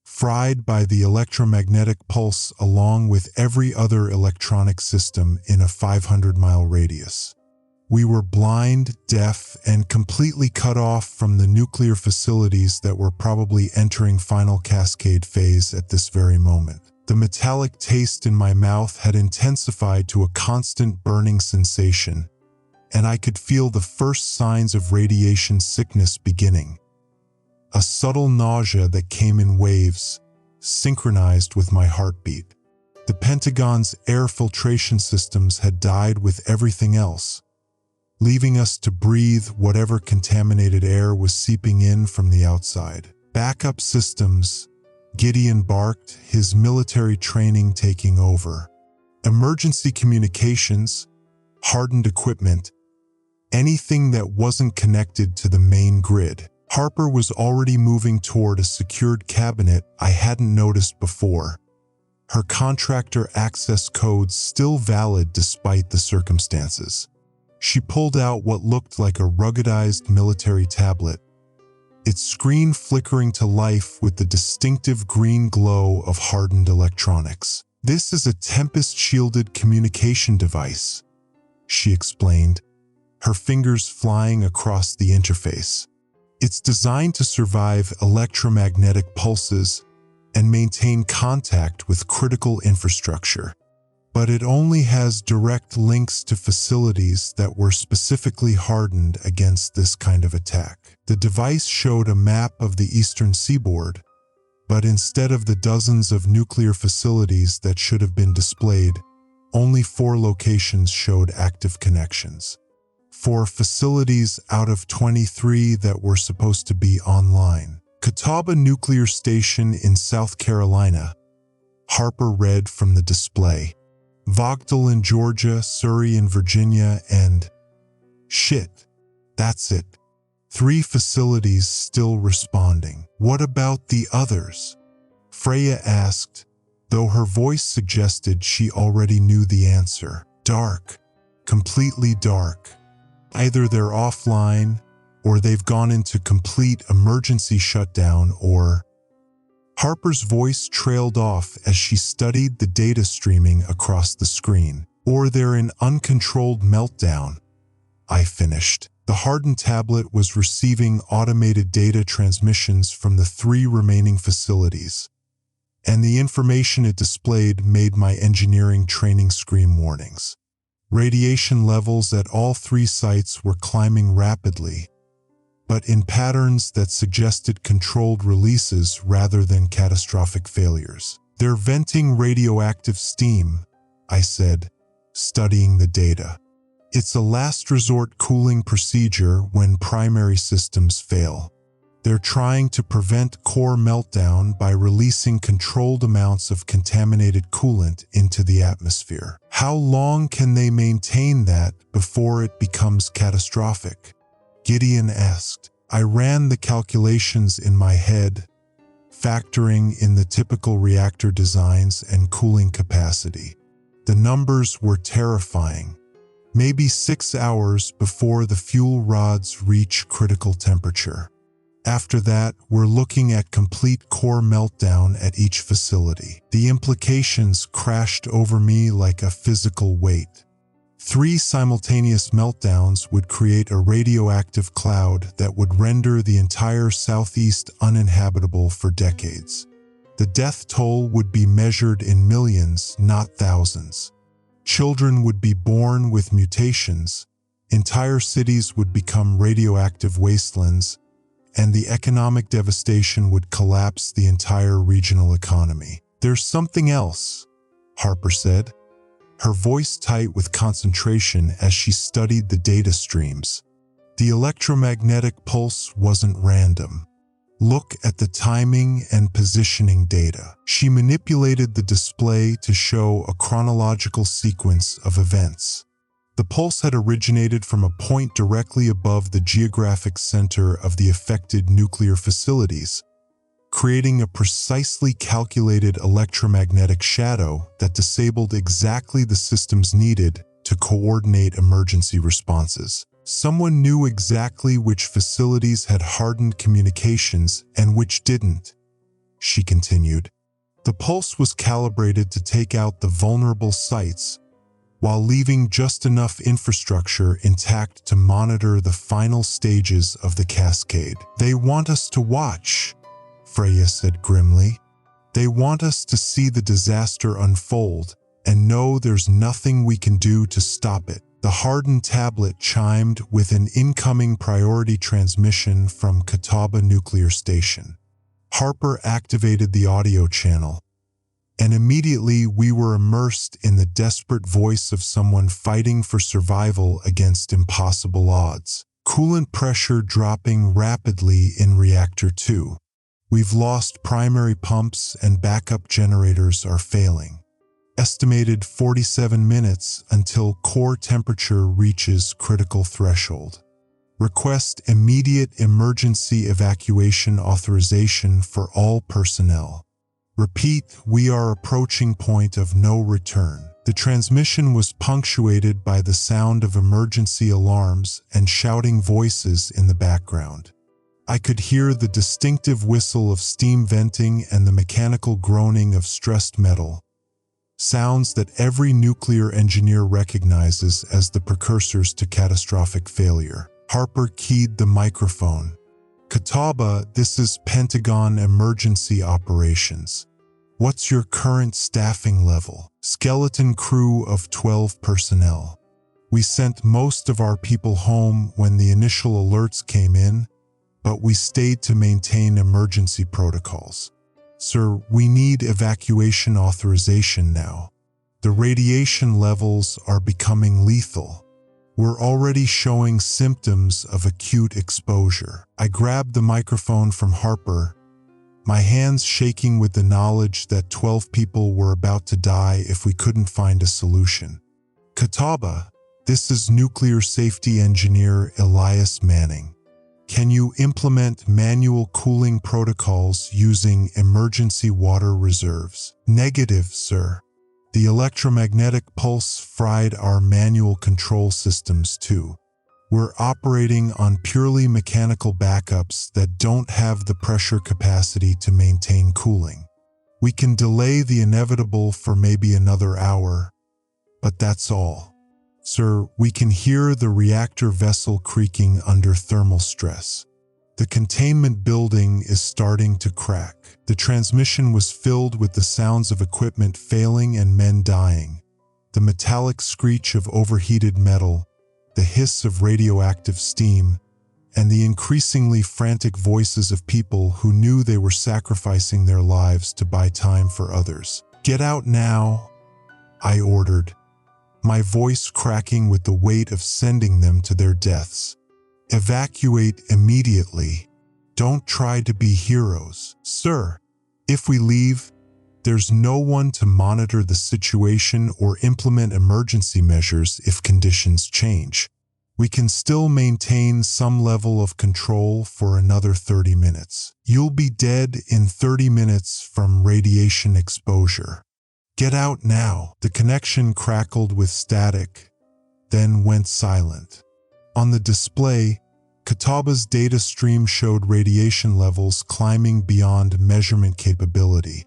fried by the electromagnetic pulse along with every other electronic system in a 500-mile radius. We were blind, deaf, and completely cut off from the nuclear facilities that were probably entering final cascade phase at this very moment. The metallic taste in my mouth had intensified to a constant burning sensation, and I could feel the first signs of radiation sickness beginning. A subtle nausea that came in waves, synchronized with my heartbeat. The Pentagon's air filtration systems had died with everything else, leaving us to breathe whatever contaminated air was seeping in from the outside. "Backup systems," Gideon barked, his military training taking over. "Emergency communications, hardened equipment, anything that wasn't connected to the main grid." Harper was already moving toward a secured cabinet I hadn't noticed before, her contractor access codes still valid despite the circumstances. She pulled out what looked like a ruggedized military tablet, its screen flickering to life with the distinctive green glow of hardened electronics. "This is a Tempest-shielded communication device," she explained, her fingers flying across the interface. "It's designed to survive electromagnetic pulses and maintain contact with critical infrastructure. But it only has direct links to facilities that were specifically hardened against this kind of attack." The device showed a map of the eastern seaboard, But instead of the dozens of nuclear facilities that should have been displayed, only 4 locations showed active connections. 4 facilities out of 23 that were supposed to be online. Catawba Nuclear Station in South Carolina, Harper read from the display. Vogtle in Georgia, Surrey in Virginia, and… shit, that's it. 3 facilities still responding. What about the others? Freya asked, though her voice suggested she already knew the answer. Dark. Completely dark. Either they're offline, or they've gone into complete emergency shutdown, or… Harper's voice trailed off as she studied the data streaming across the screen. Or they're in uncontrolled meltdown, I finished. The hardened tablet was receiving automated data transmissions from the 3 remaining facilities, and the information it displayed made my engineering training scream warnings. Radiation levels at all 3 sites were climbing rapidly, but in patterns that suggested controlled releases rather than catastrophic failures. They're venting radioactive steam, I said, studying the data. It's a last resort cooling procedure when primary systems fail. They're trying to prevent core meltdown by releasing controlled amounts of contaminated coolant into the atmosphere. How long can they maintain that before it becomes catastrophic? Gideon asked. I ran the calculations in my head, factoring in the typical reactor designs and cooling capacity. The numbers were terrifying. Maybe 6 hours before the fuel rods reach critical temperature. After that, we're looking at complete core meltdown at each facility. The implications crashed over me like a physical weight. 3 simultaneous meltdowns would create a radioactive cloud that would render the entire southeast uninhabitable for decades. The death toll would be measured in millions, not thousands. Children would be born with mutations, entire cities would become radioactive wastelands, and the economic devastation would collapse the entire regional economy. There's something else, Harper said, her voice tight with concentration as she studied the data streams. The electromagnetic pulse wasn't random. Look at the timing and positioning data. She manipulated the display to show a chronological sequence of events. The pulse had originated from a point directly above the geographic center of the affected nuclear facilities, creating a precisely calculated electromagnetic shadow that disabled exactly the systems needed to coordinate emergency responses. Someone knew exactly which facilities had hardened communications and which didn't, she continued. The pulse was calibrated to take out the vulnerable sites, while leaving just enough infrastructure intact to monitor the final stages of the cascade. They want us to watch, Freya said grimly. They want us to see the disaster unfold and know there's nothing we can do to stop it. The hardened tablet chimed with an incoming priority transmission from Catawba Nuclear Station. Harper activated the audio channel, and immediately we were immersed in the desperate voice of someone fighting for survival against impossible odds. Coolant pressure dropping rapidly in Reactor 2. We've lost primary pumps and backup generators are failing. Estimated 47 minutes until core temperature reaches critical threshold. Request immediate emergency evacuation authorization for all personnel. Repeat, we are approaching point of no return. The transmission was punctuated by the sound of emergency alarms and shouting voices in the background. I could hear the distinctive whistle of steam venting and the mechanical groaning of stressed metal, sounds that every nuclear engineer recognizes as the precursors to catastrophic failure. Harper keyed the microphone. Catawba, this is Pentagon Emergency Operations. What's your current staffing level? Skeleton crew of 12 personnel. We sent most of our people home when the initial alerts came in, but we stayed to maintain emergency protocols. Sir, we need evacuation authorization now. The radiation levels are becoming lethal. We're already showing symptoms of acute exposure. I grabbed the microphone from Harper, my hands shaking with the knowledge that 12 people were about to die if we couldn't find a solution. Catawba, this is nuclear safety engineer Elias Manning. Can you implement manual cooling protocols using emergency water reserves? Negative, sir. The electromagnetic pulse fried our manual control systems too. We're operating on purely mechanical backups that don't have the pressure capacity to maintain cooling. We can delay the inevitable for maybe another hour, but that's all. Sir, we can hear the reactor vessel creaking under thermal stress. The containment building is starting to crack. The transmission was filled with the sounds of equipment failing and men dying. The metallic screech of overheated metal, the hiss of radioactive steam, and the increasingly frantic voices of people who knew they were sacrificing their lives to buy time for others. Get out now, I ordered, my voice cracking with the weight of sending them to their deaths. Evacuate immediately. Don't try to be heroes. Sir, if we leave, there's no one to monitor the situation or implement emergency measures if conditions change. We can still maintain some level of control for another 30 minutes. You'll be dead in 30 minutes from radiation exposure. Get out now. The connection crackled with static, then went silent. On the display, Catawba's data stream showed radiation levels climbing beyond measurement capability,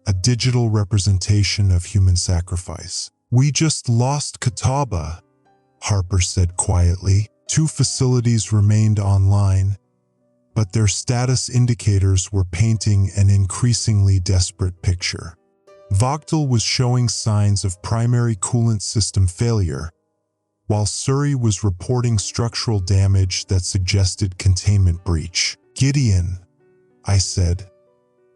a digital representation of human sacrifice. We just lost Catawba, Harper said quietly. 2 facilities remained online, but their status indicators were painting an increasingly desperate picture. Vogtle was showing signs of primary coolant system failure, while Surrey was reporting structural damage that suggested containment breach. Gideon, I said,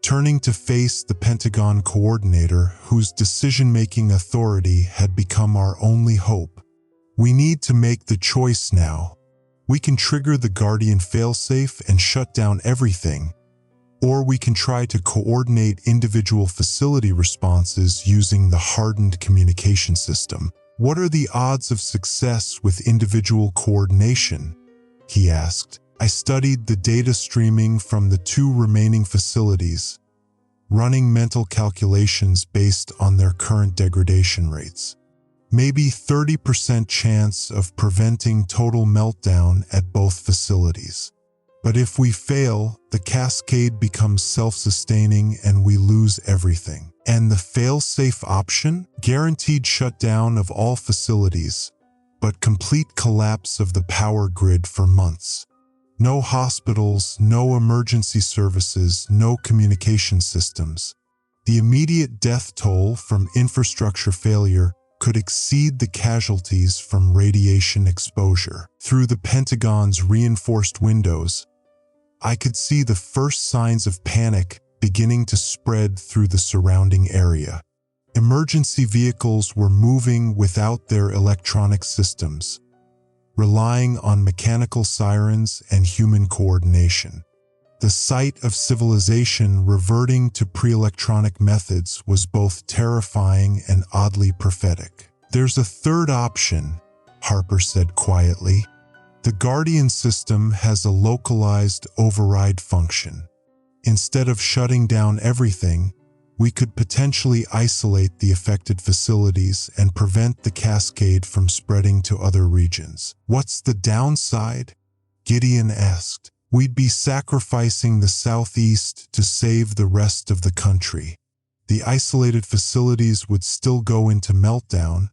turning to face the Pentagon coordinator whose decision-making authority had become our only hope. We need to make the choice now. We can trigger the Guardian failsafe and shut down everything, or we can try to coordinate individual facility responses using the hardened communication system. What are the odds of success with individual coordination? He asked. I studied the data streaming from the 2 remaining facilities, running mental calculations based on their current degradation rates. Maybe 30% chance of preventing total meltdown at both facilities. But if we fail, the Cascade becomes self-sustaining and we lose everything. And the fail-safe option? Guaranteed shutdown of all facilities, but complete collapse of the power grid for months. No hospitals, no emergency services, no communication systems. The immediate death toll from infrastructure failure could exceed the casualties from radiation exposure. Through the Pentagon's reinforced windows, I could see the first signs of panic beginning to spread through the surrounding area. Emergency vehicles were moving without their electronic systems, relying on mechanical sirens and human coordination. The sight of civilization reverting to pre-electronic methods was both terrifying and oddly prophetic. There's a third option, Harper said quietly. The Guardian system has a localized override function. Instead of shutting down everything, we could potentially isolate the affected facilities and prevent the Cascade from spreading to other regions. What's the downside? Gideon asked. We'd be sacrificing the southeast to save the rest of the country. The isolated facilities would still go into meltdown,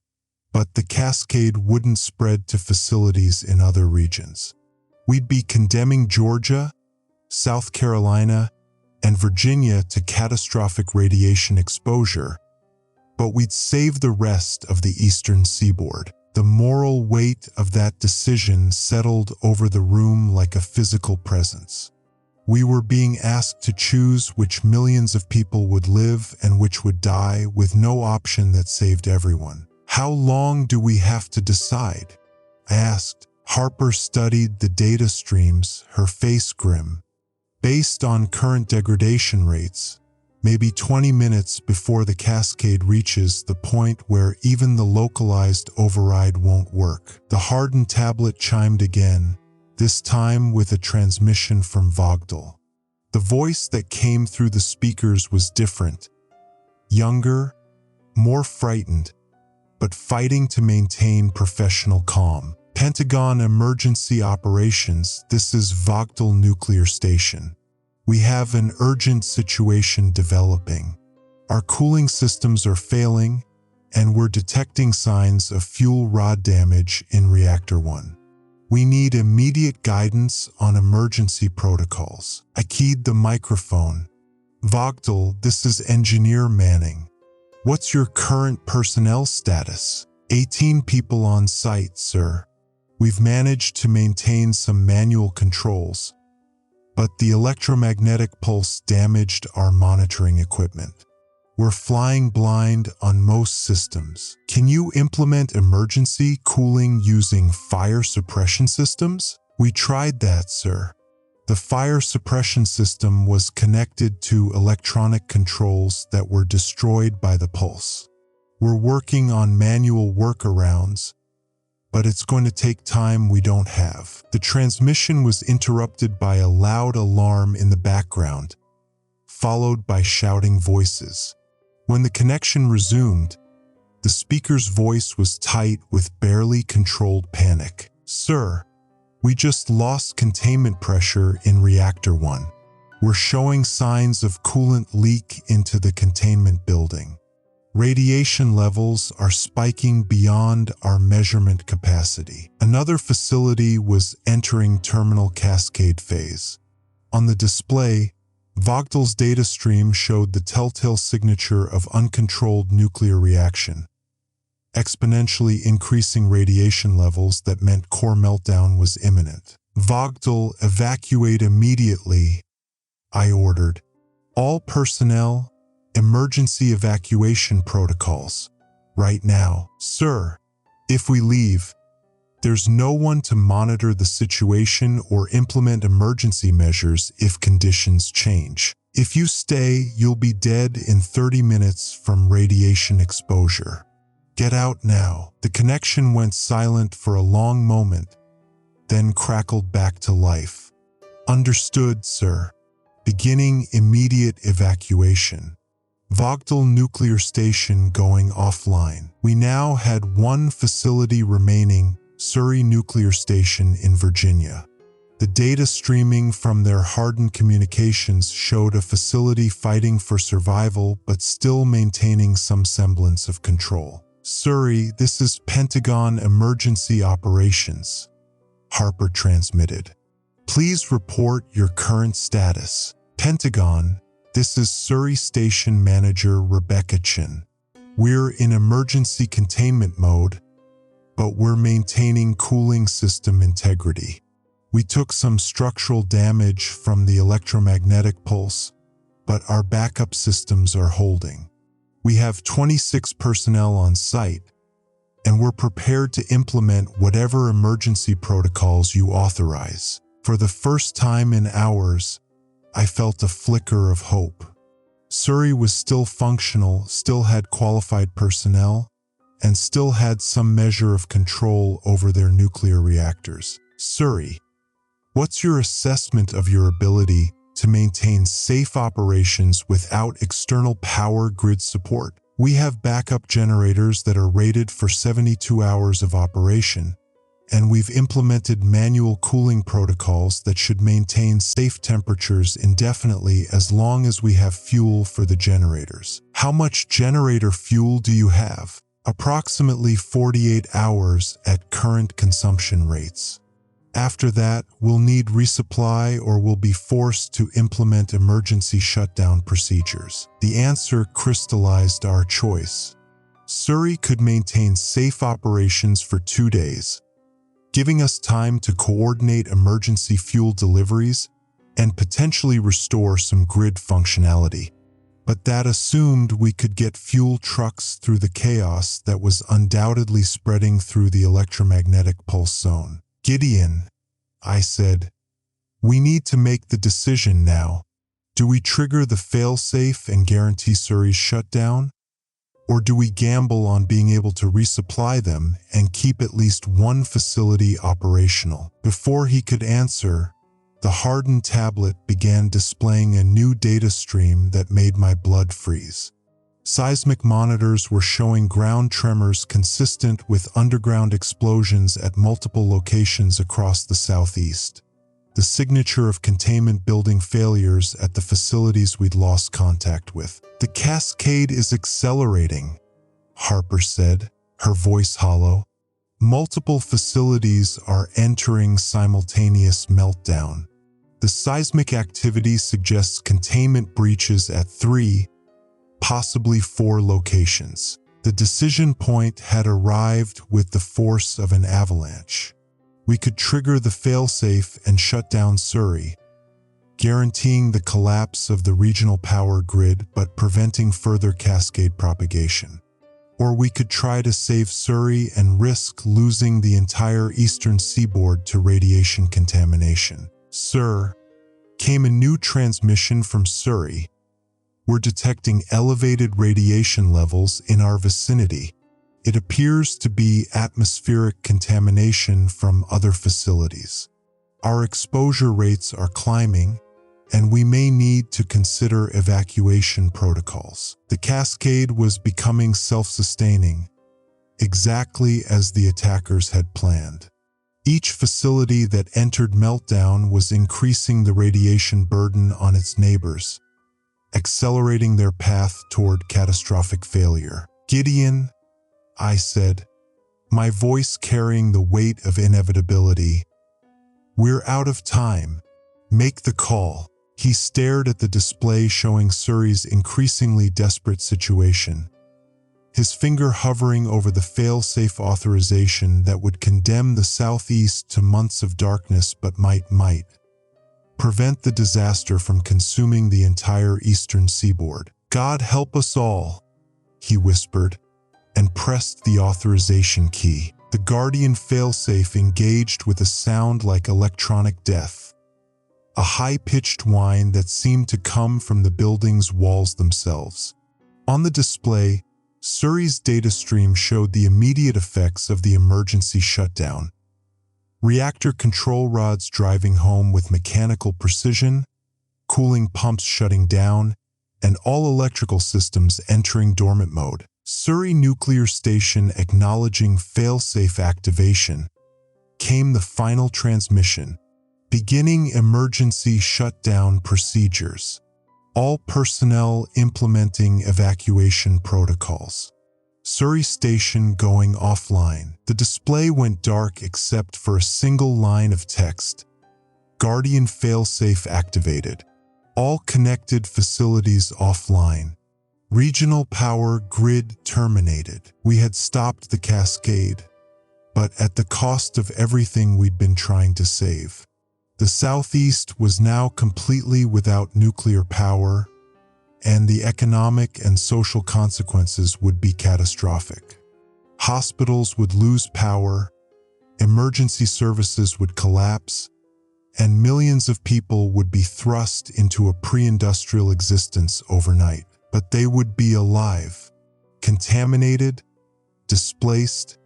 but the Cascade wouldn't spread to facilities in other regions. We'd be condemning Georgia, South Carolina, and Virginia to catastrophic radiation exposure, but we'd save the rest of the eastern seaboard. The moral weight of that decision settled over the room like a physical presence. We were being asked to choose which millions of people would live and which would die, with no option that saved everyone. How long do we have to decide? I asked. Harper studied the data streams, her face grim. Based on current degradation rates, maybe 20 minutes before the Cascade reaches the point where even the localized override won't work. The hardened tablet chimed again, this time with a transmission from Vogdel. The voice that came through the speakers was different. Younger, more frightened, but fighting to maintain professional calm. Pentagon Emergency Operations, this is Vogdel Nuclear Station. We have an urgent situation developing. Our cooling systems are failing, and we're detecting signs of fuel rod damage in Reactor 1. We need immediate guidance on emergency protocols. I keyed the microphone. Vogdel, this is Engineer Manning. What's your current personnel status? 18 people on site, sir. We've managed to maintain some manual controls, but the electromagnetic pulse damaged our monitoring equipment. We're flying blind on most systems. Can you implement emergency cooling using fire suppression systems? We tried that, sir. The fire suppression system was connected to electronic controls that were destroyed by the pulse. We're working on manual workarounds, but it's going to take time we don't have. The transmission was interrupted by a loud alarm in the background, followed by shouting voices. When the connection resumed, the speaker's voice was tight with barely controlled panic. Sir, we just lost containment pressure in Reactor 1. We're showing signs of coolant leak into the containment building. Radiation levels are spiking beyond our measurement capacity. Another facility was entering terminal cascade phase. On the display, Vogdel's data stream showed the telltale signature of uncontrolled nuclear reaction, exponentially increasing radiation levels that meant core meltdown was imminent. Vogdel, evacuate immediately, I ordered. All personnel, emergency evacuation protocols. Right now, sir. If we leave, there's no one to monitor the situation or implement emergency measures if conditions change. If you stay, you'll be dead in 30 minutes from radiation exposure. Get out now. The connection went silent for a long moment, then crackled back to life. Understood, sir. Beginning immediate evacuation. Vogdel Nuclear Station going offline. We now had one facility remaining, Surrey Nuclear Station in Virginia. The data streaming from their hardened communications showed a facility fighting for survival but still maintaining some semblance of control. Surrey, this is Pentagon Emergency Operations. Harper transmitted. Please report your current status. Pentagon, this is Surrey Station Manager Rebecca Chin. We're in emergency containment mode, but we're maintaining cooling system integrity. We took some structural damage from the electromagnetic pulse, but our backup systems are holding. We have 26 personnel on site, and we're prepared to implement whatever emergency protocols you authorize. For the first time in hours, I felt a flicker of hope. Surrey was still functional, still had qualified personnel, and still had some measure of control over their nuclear reactors. Surrey, what's your assessment of your ability to maintain safe operations without external power grid support? We have backup generators that are rated for 72 hours of operation, and we've implemented manual cooling protocols that should maintain safe temperatures indefinitely as long as we have fuel for the generators. How much generator fuel do you have? Approximately 48 hours at current consumption rates. After that, we'll need resupply or we'll be forced to implement emergency shutdown procedures. The answer crystallized our choice. Surrey could maintain safe operations for 2 days, giving us time to coordinate emergency fuel deliveries and potentially restore some grid functionality. But that assumed we could get fuel trucks through the chaos that was undoubtedly spreading through the electromagnetic pulse zone. Gideon, I said, we need to make the decision now. Do we trigger the failsafe and guarantee Surrey's shutdown? Or do we gamble on being able to resupply them and keep at least one facility operational? Before he could answer, the hardened tablet began displaying a new data stream that made my blood freeze. Seismic monitors were showing ground tremors consistent with underground explosions at multiple locations across the southeast, the signature of containment building failures at the facilities we'd lost contact with. The Cascade is accelerating, Harper said, her voice hollow. Multiple facilities are entering simultaneous meltdown. The seismic activity suggests containment breaches at 3, possibly 4 locations. The decision point had arrived with the force of an avalanche. We could trigger the failsafe and shut down Surrey, guaranteeing the collapse of the regional power grid but preventing further Cascade propagation. Or we could try to save Surrey and risk losing the entire eastern seaboard to radiation contamination. Sir, came a new transmission from Surrey. We're detecting elevated radiation levels in our vicinity. It appears to be atmospheric contamination from other facilities. Our exposure rates are climbing, and we may need to consider evacuation protocols. The Cascade was becoming self-sustaining, exactly as the attackers had planned. Each facility that entered meltdown was increasing the radiation burden on its neighbors, accelerating their path toward catastrophic failure. Gideon, I said, my voice carrying the weight of inevitability, we're out of time. Make the call. He stared at the display showing Surrey's increasingly desperate situation, his finger hovering over the fail-safe authorization that would condemn the southeast to months of darkness but might prevent the disaster from consuming the entire eastern seaboard. God help us all, he whispered, and pressed the authorization key. The Guardian failsafe engaged with a sound like electronic death, a high-pitched whine that seemed to come from the building's walls themselves. On the display, Surrey's data stream showed the immediate effects of the emergency shutdown. Reactor control rods driving home with mechanical precision, cooling pumps shutting down, and all electrical systems entering dormant mode. Surrey Nuclear Station acknowledging failsafe activation. Came the final transmission. Beginning emergency shutdown procedures. All personnel implementing evacuation protocols. Surrey Station going offline. The display went dark except for a single line of text. Guardian failsafe activated. All connected facilities offline. Regional power grid terminated. We had stopped the Cascade, but at the cost of everything we'd been trying to save. The Southeast was now completely without nuclear power, and the economic and social consequences would be catastrophic. Hospitals would lose power, emergency services would collapse, and millions of people would be thrust into a pre-industrial existence overnight. But they would be alive, contaminated, displaced,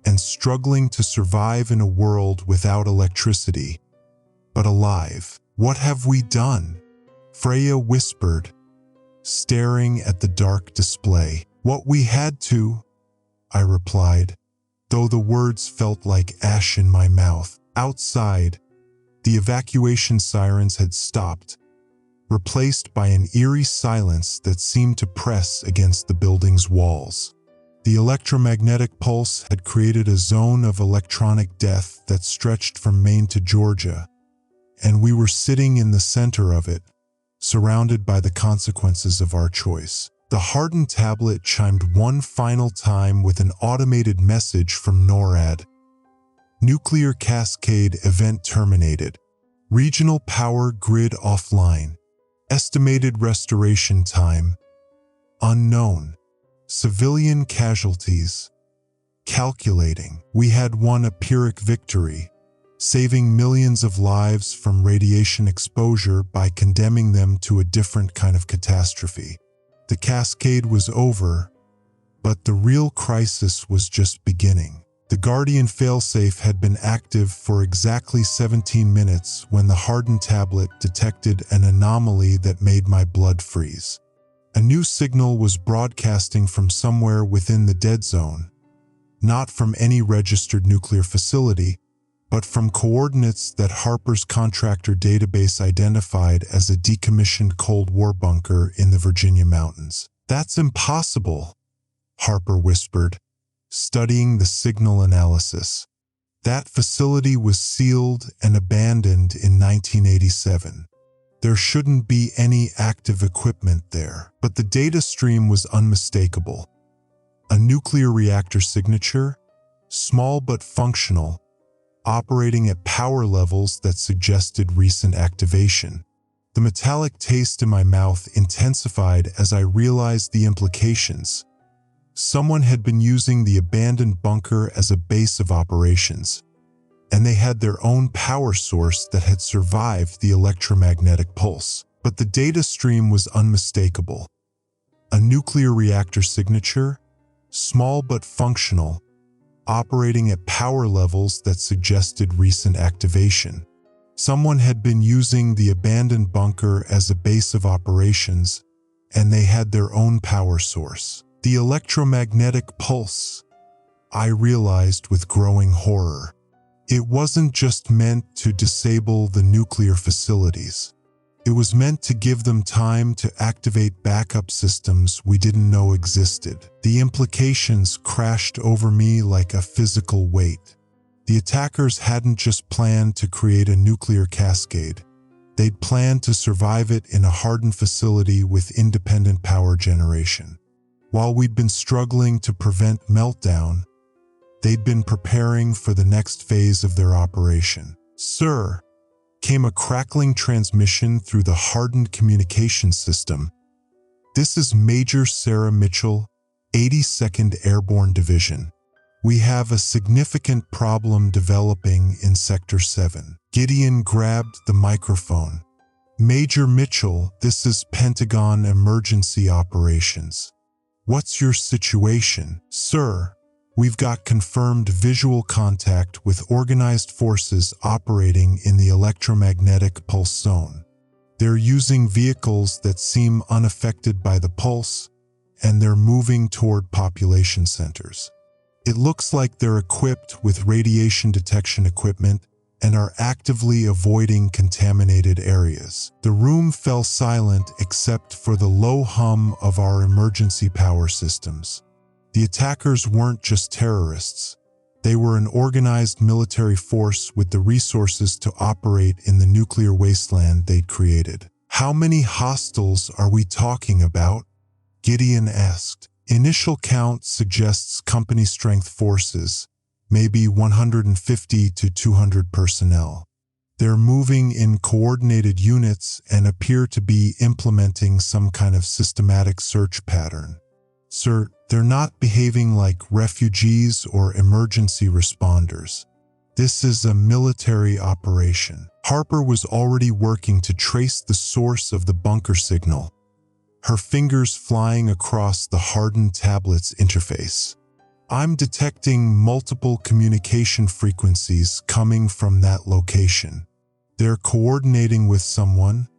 and struggling to survive in a world without electricity. But alive. What have we done? Freya whispered, staring at the dark display. What we had to, I replied, though the words felt like ash in my mouth. Outside, the evacuation sirens had stopped, replaced by an eerie silence that seemed to press against the building's walls. The electromagnetic pulse had created a zone of electronic death that stretched from Maine to Georgia, and we were sitting in the center of it, surrounded by the consequences of our choice. The hardened tablet chimed one final time with an automated message from NORAD. Nuclear Cascade event terminated. Regional power grid offline. Estimated restoration time unknown. Civilian casualties calculating. We had won a Pyrrhic victory, saving millions of lives from radiation exposure by condemning them to a different kind of catastrophe. The Cascade was over, but the real crisis was just beginning. The Guardian failsafe had been active for exactly 17 minutes when the hardened tablet detected an anomaly that made my blood freeze. A new signal was broadcasting from somewhere within the dead zone, not from any registered nuclear facility, but from coordinates that Harper's contractor database identified as a decommissioned Cold War bunker in the Virginia mountains. "That's impossible," Harper whispered, studying the signal analysis. "That facility was sealed and abandoned in 1987. There shouldn't be any active equipment there." But the data stream was unmistakable. A nuclear reactor signature, small but functional, operating at power levels that suggested recent activation. The metallic taste in my mouth intensified as I realized the implications. Someone had been using the abandoned bunker as a base of operations, and they had their own power source that had survived the electromagnetic pulse. But the data stream was unmistakable. A nuclear reactor signature, small but functional, operating at power levels that suggested recent activation. Someone had been using the abandoned bunker as a base of operations, and they had their own power source. The electromagnetic pulse, I realized with growing horror. It wasn't just meant to disable the nuclear facilities. It was meant to give them time to activate backup systems we didn't know existed. The implications crashed over me like a physical weight. The attackers hadn't just planned to create a nuclear cascade. They'd planned to survive it in a hardened facility with independent power generation. While we'd been struggling to prevent meltdown, they'd been preparing for the next phase of their operation. "Sir," came a crackling transmission through the hardened communication system. "This is Major Sarah Mitchell, 82nd Airborne Division. We have a significant problem developing in Sector 7. Gideon grabbed the microphone. "Major Mitchell, this is Pentagon Emergency Operations. What's your situation?" "Sir, we've got confirmed visual contact with organized forces operating in the electromagnetic pulse zone. They're using vehicles that seem unaffected by the pulse, and they're moving toward population centers. It looks like they're equipped with radiation detection equipment and are actively avoiding contaminated areas." The room fell silent except for the low hum of our emergency power systems. The attackers weren't just terrorists. They were an organized military force with the resources to operate in the nuclear wasteland they'd created. "How many hostiles are we talking about?" Gideon asked. "Initial count suggests company-strength forces, maybe 150 to 200 personnel. They're moving in coordinated units and appear to be implementing some kind of systematic search pattern. Sir, they're not behaving like refugees or emergency responders. This is a military operation." Harper was already working to trace the source of the bunker signal, her fingers flying across the hardened tablet's interface. "I'm detecting multiple communication frequencies coming from that location. They're coordinating with someone,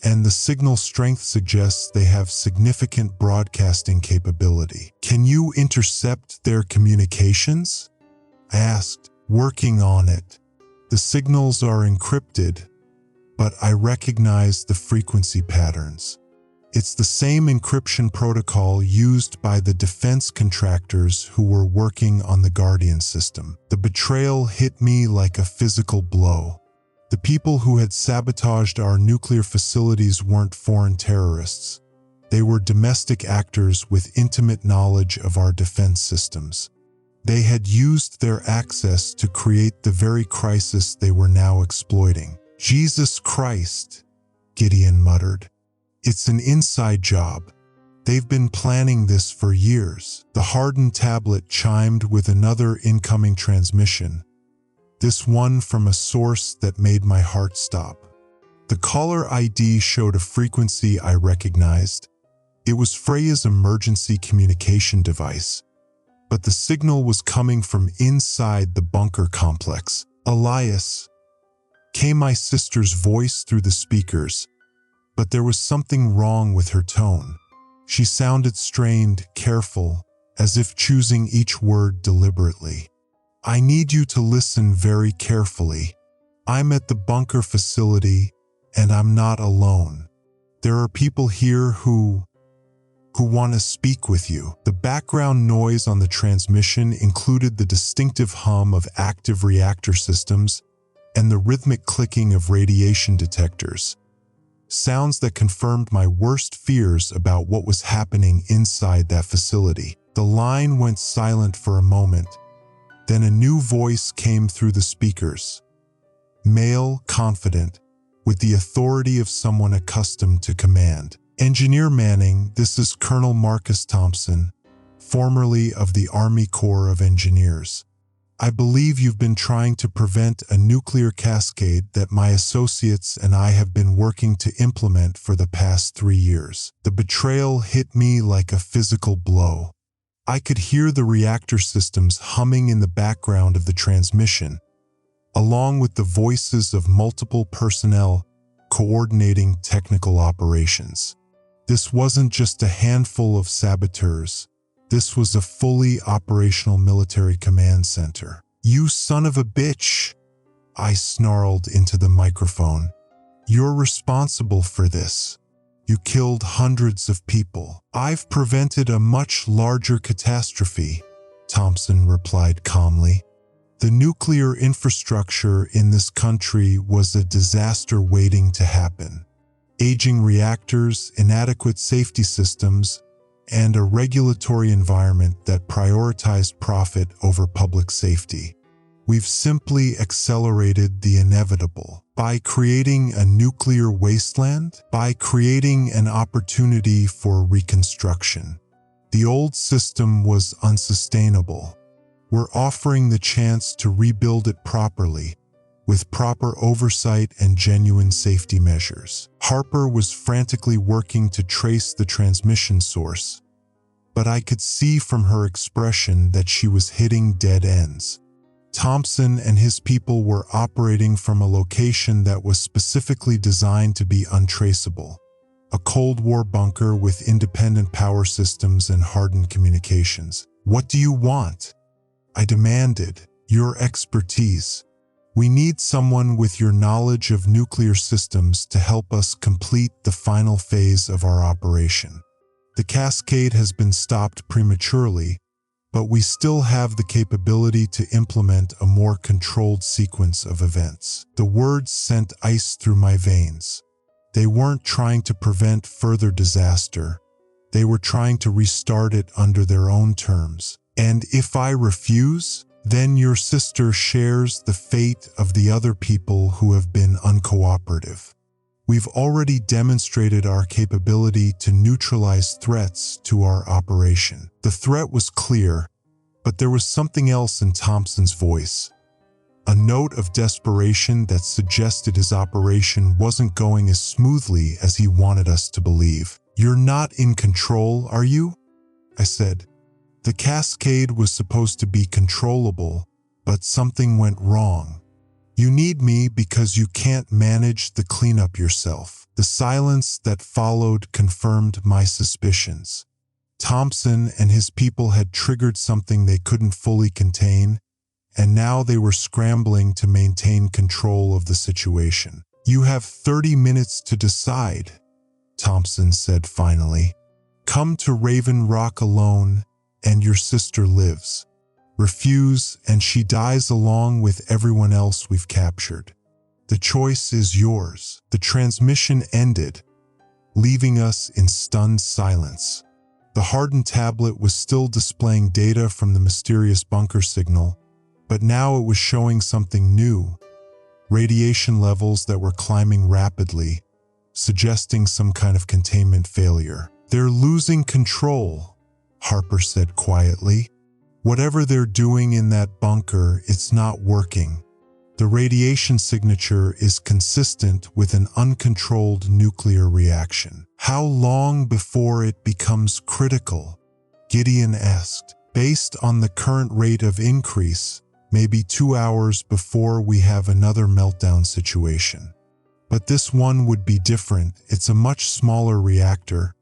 and the signal strength suggests they have significant broadcasting capability. Can you intercept their communications?" I asked. "Working on it. The signals are encrypted, but I recognize the frequency patterns. It's the same encryption protocol used by the defense contractors who were working on the Guardian system." The betrayal hit me like a physical blow. The people who had sabotaged our nuclear facilities weren't foreign terrorists. They were domestic actors with intimate knowledge of our defense systems. They had used their access to create the very crisis they were now exploiting. Jesus Christ, Gideon muttered. It's an inside job. They've been planning this for years. The hardened tablet chimed with another incoming transmission, this one from a source that made my heart stop. The caller ID showed a frequency I recognized. It was Freya's emergency communication device, but the signal was coming from inside the bunker complex. Elias, came my sister's voice through the speakers, but there was something wrong with her tone. She sounded strained, careful, as if choosing each word deliberately. I need you to listen very carefully. I'm at the bunker facility, and I'm not alone. There are people here who want to speak with you. The background noise on the transmission included the distinctive hum of active reactor systems and the rhythmic clicking of radiation detectors, sounds that confirmed my worst fears about what was happening inside that facility. The line went silent for a moment, then a new voice came through the speakers. Male, confident, with the authority of someone accustomed to command. Engineer Manning, this is Colonel Marcus Thompson, formerly of the Army Corps of Engineers. I believe you've been trying to prevent a nuclear cascade that my associates and I have been working to implement for the past 3 years. The betrayal hit me like a physical blow. I could hear the reactor systems humming in the background of the transmission, along with the voices of multiple personnel coordinating technical operations. This wasn't just a handful of saboteurs. This was a fully operational military command center. You son of a bitch, I snarled into the microphone. You're responsible for this. You killed hundreds of people. I've prevented a much larger catastrophe, Thompson replied calmly. The nuclear infrastructure in this country was a disaster waiting to happen. Aging reactors, inadequate safety systems, and a regulatory environment that prioritized profit over public safety. We've simply accelerated the inevitable by creating a nuclear wasteland, by creating an opportunity for reconstruction. The old system was unsustainable. We're offering the chance to rebuild it properly, with proper oversight and genuine safety measures. Harper was frantically working to trace the transmission source, but I could see from her expression that she was hitting dead ends. Thompson and his people were operating from a location that was specifically designed to be untraceable, a Cold War bunker with independent power systems and hardened communications. What do you want? I demanded. Your expertise. We need someone with your knowledge of nuclear systems to help us complete the final phase of our operation. The Cascade has been stopped prematurely, but we still have the capability to implement a more controlled sequence of events. The words sent ice through my veins. They weren't trying to prevent further disaster. They were trying to restart it under their own terms. And if I refuse, then your sister shares the fate of the other people who have been uncooperative. We've already demonstrated our capability to neutralize threats to our operation. The threat was clear, but there was something else in Thompson's voice. A note of desperation that suggested his operation wasn't going as smoothly as he wanted us to believe. You're not in control, are you? I said. The Cascade was supposed to be controllable, but something went wrong. You need me because you can't manage the cleanup yourself. The silence that followed confirmed my suspicions. Thompson and his people had triggered something they couldn't fully contain, and now they were scrambling to maintain control of the situation. You have 30 minutes to decide, Thompson said finally. Come to Raven Rock alone, and your sister lives. Refuse, and she dies along with everyone else we've captured. The choice is yours. The transmission ended, leaving us in stunned silence. The hardened tablet was still displaying data from the mysterious bunker signal, but now it was showing something new. radiation levels that were climbing rapidly, suggesting some kind of containment failure. "They're losing control," Harper said quietly. "Whatever they're doing in that bunker, it's not working. The radiation signature is consistent with an uncontrolled nuclear reaction." "How long before it becomes critical?" Gideon asked. "Based on the current rate of increase, maybe 2 hours before we have another meltdown situation. But this one would be different. It's a much smaller reactor,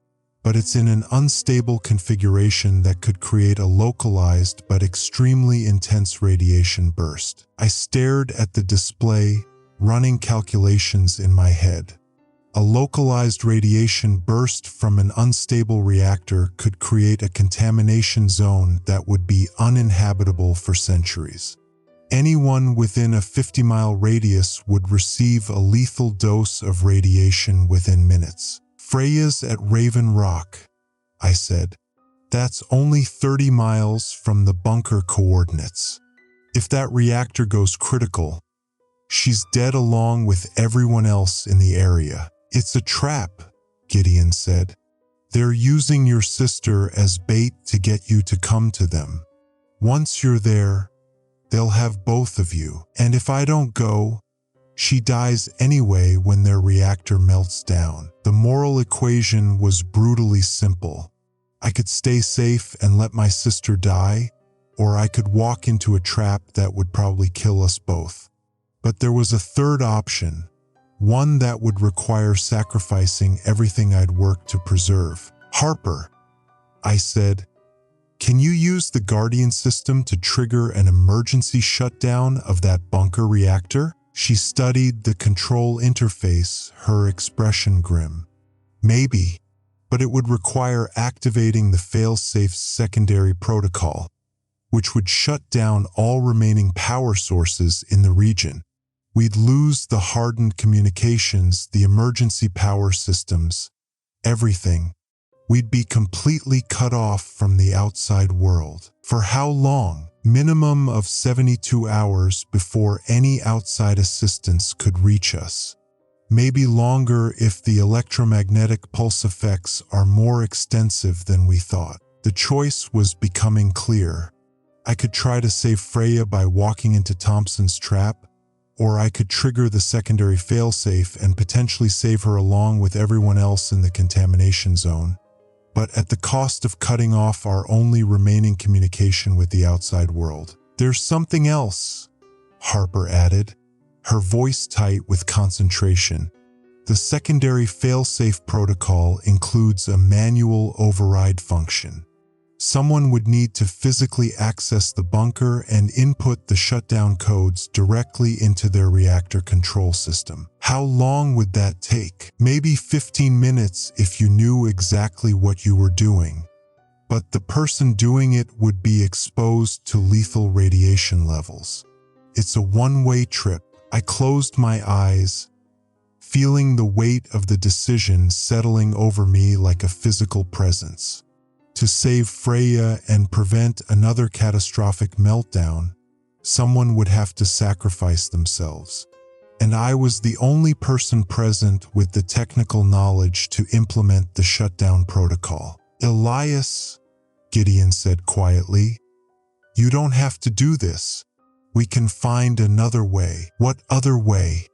but it's in an unstable configuration that could create a localized but extremely intense radiation burst." I stared at the display, running calculations in my head. A localized radiation burst from an unstable reactor could create a contamination zone that would be uninhabitable for centuries. Anyone within a 50-mile radius would receive a lethal dose of radiation within minutes. "Freya's at Raven Rock," I said. "That's only 30 miles from the bunker coordinates. If that reactor goes critical, she's dead along with everyone else in the area." "It's a trap," Gideon said. "They're using your sister as bait to get you to come to them. Once you're there, they'll have both of you. And if I don't go, she dies anyway when their reactor melts down." The moral equation was brutally simple. I could stay safe and let my sister die, or I could walk into a trap that would probably kill us both. But there was a third option, one that would require sacrificing everything I'd worked to preserve. "Harper," I said, "can you use the Guardian system to trigger an emergency shutdown of that bunker reactor?" She studied the control interface, her expression grim. "Maybe, but it would require activating the fail-safe secondary protocol, which would shut down all remaining power sources in the region. We'd lose the hardened communications, the emergency power systems, everything. We'd be completely cut off from the outside world." "For how long?" "Minimum of 72 hours before any outside assistance could reach us. Maybe longer if the electromagnetic pulse effects are more extensive than we thought." The choice was becoming clear. I could try to save Freya by walking into Thompson's trap, or I could trigger the secondary failsafe and potentially save her along with everyone else in the contamination zone, but at the cost of cutting off our only remaining communication with the outside world. "There's something else," Harper added, her voice tight with concentration. "The secondary failsafe protocol includes a manual override function. Someone would need to physically access the bunker and input the shutdown codes directly into their reactor control system." "How long would that take?" "Maybe 15 minutes if you knew exactly what you were doing. But the person doing it would be exposed to lethal radiation levels. It's a one-way trip." I closed my eyes, feeling the weight of the decision settling over me like a physical presence. To save Freya and prevent another catastrophic meltdown, someone would have to sacrifice themselves. And I was the only person present with the technical knowledge to implement the shutdown protocol. "Elias," Gideon said quietly, "you don't have to do this. We can find another way." "What other way?"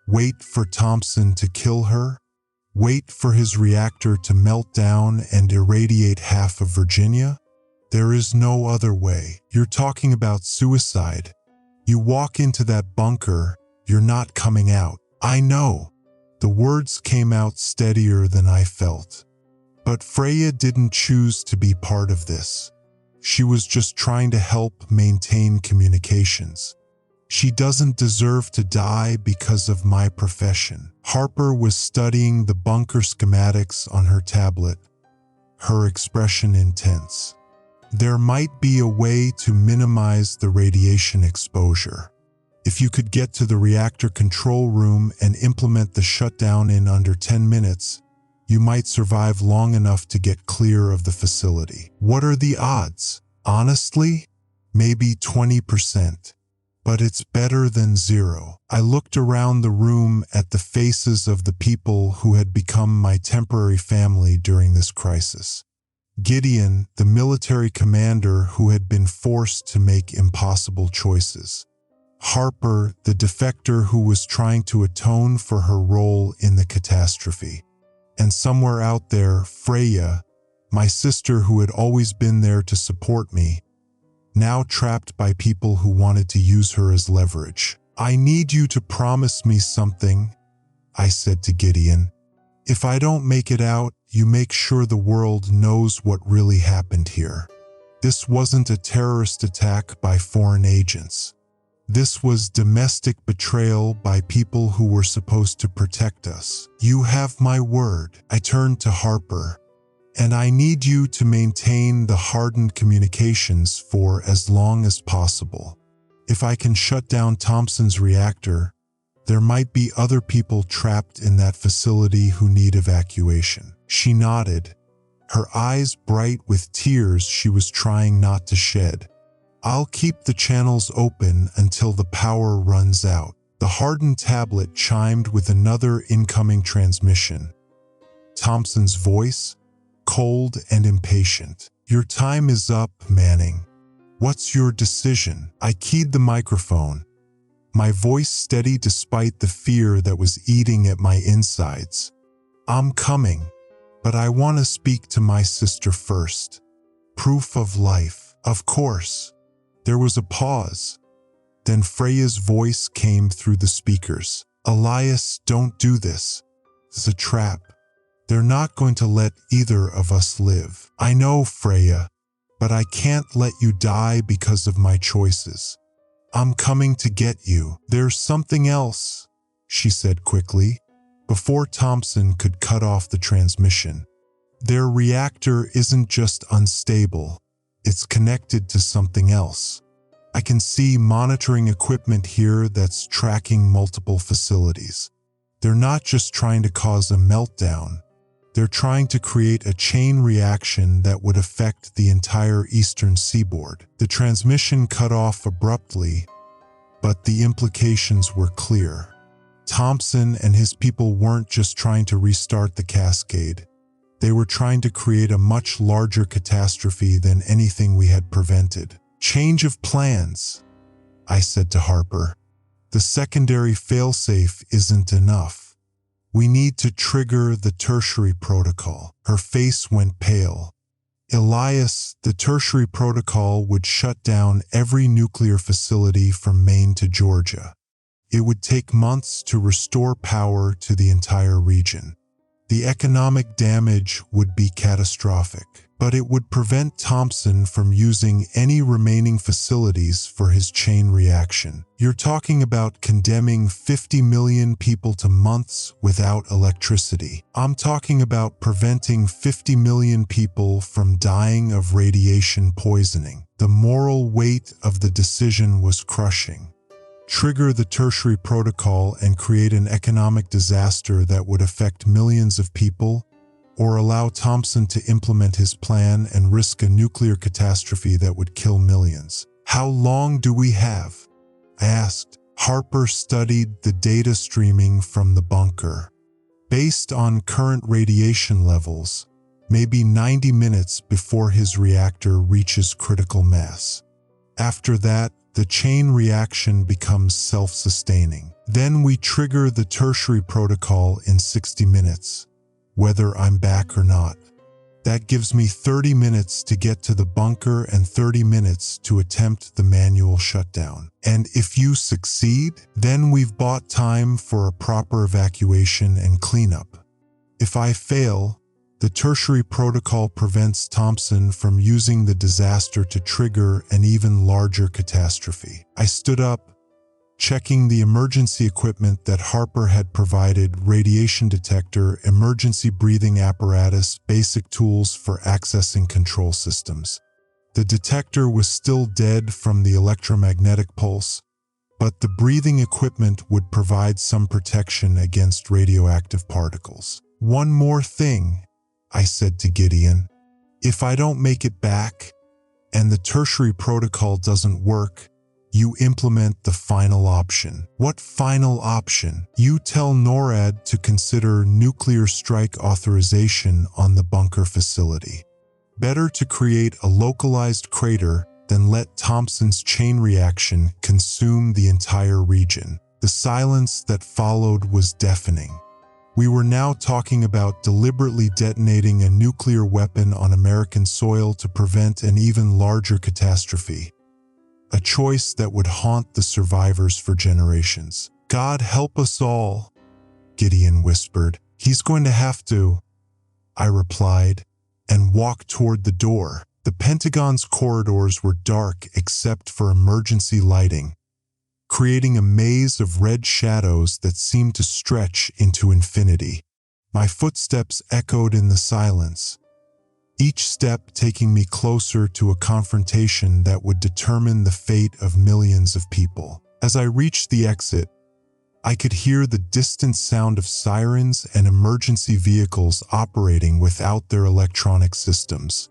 "Wait for Thompson to kill her? Wait for his reactor to melt down and irradiate half of Virginia? There is no other way. You're talking about suicide. You walk into that bunker, you're not coming out." "I know." The words came out steadier than I felt. But Freya didn't choose to be part of this. She was just trying to help maintain communications. She doesn't deserve to die because of my profession. Harper was studying the bunker schematics on her tablet, her expression intense. "There might be a way to minimize the radiation exposure. If you could get to the reactor control room and implement the shutdown in under 10 minutes, you might survive long enough to get clear of the facility." "What are the odds?" "Honestly, maybe 20%. but it's better than zero. I looked around the room at the faces of the people who had become my temporary family during this crisis. Gideon, the military commander who had been forced to make impossible choices. Harper, the defector who was trying to atone for her role in the catastrophe. And somewhere out there, Freya, my sister who had always been there to support me, now trapped by people who wanted to use her as leverage. "I need you to promise me something," I said to Gideon. "If I don't make it out, you make sure the world knows what really happened here. This wasn't a terrorist attack by foreign agents. This was domestic betrayal by people who were supposed to protect us. You have my word." I turned to Harper. "And I need you to maintain the hardened communications for as long as possible. If I can shut down Thompson's reactor, there might be other people trapped in that facility who need evacuation." She nodded, her eyes bright with tears she was trying not to shed. "I'll keep the channels open until the power runs out." The hardened tablet chimed with another incoming transmission. Thompson's voice, cold and impatient. "Your time is up, Manning. What's your decision?" I keyed the microphone, my voice steady despite the fear that was eating at my insides. "I'm coming, but I want to speak to my sister first. Proof of life." "Of course." There was a pause. Then Freya's voice came through the speakers. "Elias, don't do this. It's a trap. They're not going to let either of us live." "I know, Freya, but I can't let you die because of my choices. I'm coming to get you." "There's something else," she said quickly, before Thompson could cut off the transmission. "Their reactor isn't just unstable, it's connected to something else. I can see monitoring equipment here that's tracking multiple facilities. They're not just trying to cause a meltdown. They're trying to create a chain reaction that would affect the entire eastern seaboard." The transmission cut off abruptly, but the implications were clear. Thompson and his people weren't just trying to restart the Cascade. They were trying to create a much larger catastrophe than anything we had prevented. "Change of plans," I said to Harper. "The secondary failsafe isn't enough. We need to trigger the tertiary protocol." Her face went pale. "Elias, the tertiary protocol would shut down every nuclear facility from Maine to Georgia. It would take months to restore power to the entire region. The economic damage would be catastrophic, but it would prevent Thompson from using any remaining facilities for his chain reaction. You're talking about condemning 50 million people to months without electricity. I'm talking about preventing 50 million people from dying of radiation poisoning." The moral weight of the decision was crushing. Trigger the tertiary protocol and create an economic disaster that would affect millions of people, or allow Thompson to implement his plan and risk a nuclear catastrophe that would kill millions. "How long do we have?" I asked. Harper studied the data streaming from the bunker. "Based on current radiation levels, maybe 90 minutes before his reactor reaches critical mass. After that, the chain reaction becomes self-sustaining. Then we trigger the tertiary protocol in 60 minutes, whether I'm back or not. That gives me 30 minutes to get to the bunker and 30 minutes to attempt the manual shutdown. And if you succeed, then we've bought time for a proper evacuation and cleanup. If I fail, the tertiary protocol prevents Thompson from using the disaster to trigger an even larger catastrophe." I stood up, checking the emergency equipment that Harper had provided: radiation detector, emergency breathing apparatus, basic tools for accessing control systems. The detector was still dead from the electromagnetic pulse, but the breathing equipment would provide some protection against radioactive particles. "One more thing," I said to Gideon. "If I don't make it back, and the tertiary protocol doesn't work, you implement the final option. What final option? You tell NORAD to consider nuclear strike authorization on the bunker facility. Better to create a localized crater than let Thompson's chain reaction consume the entire region. The silence that followed was deafening. We were now talking about deliberately detonating a nuclear weapon on American soil to prevent an even larger catastrophe. A choice that would haunt the survivors for generations. God help us all, Gideon whispered. He's going to have to, I replied, and walked toward the door. The Pentagon's corridors were dark except for emergency lighting, creating a maze of red shadows that seemed to stretch into infinity. My footsteps echoed in the silence, each step taking me closer to a confrontation that would determine the fate of millions of people. As I reached the exit, I could hear the distant sound of sirens and emergency vehicles operating without their electronic systems.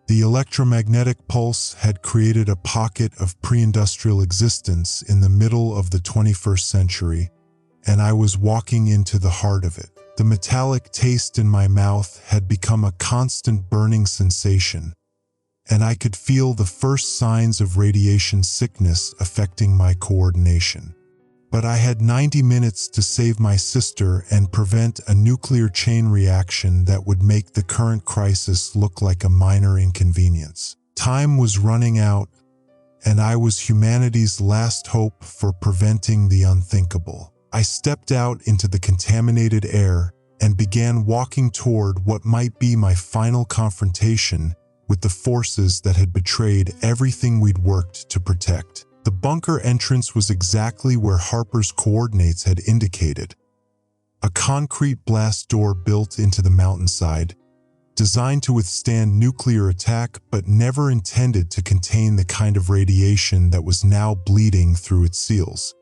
The electromagnetic pulse had created a pocket of pre-industrial existence in the middle of the 21st century, and I was walking into the heart of it. The metallic taste in my mouth had become a constant burning sensation, and I could feel the first signs of radiation sickness affecting my coordination. But I had 90 minutes to save my sister and prevent a nuclear chain reaction that would make the current crisis look like a minor inconvenience. Time was running out, and I was humanity's last hope for preventing the unthinkable. I stepped out into the contaminated air and began walking toward what might be my final confrontation with the forces that had betrayed everything we'd worked to protect. The bunker entrance was exactly where Harper's coordinates had indicated. A concrete blast door built into the mountainside, designed to withstand nuclear attack but never intended to contain the kind of radiation that was now bleeding through its seals.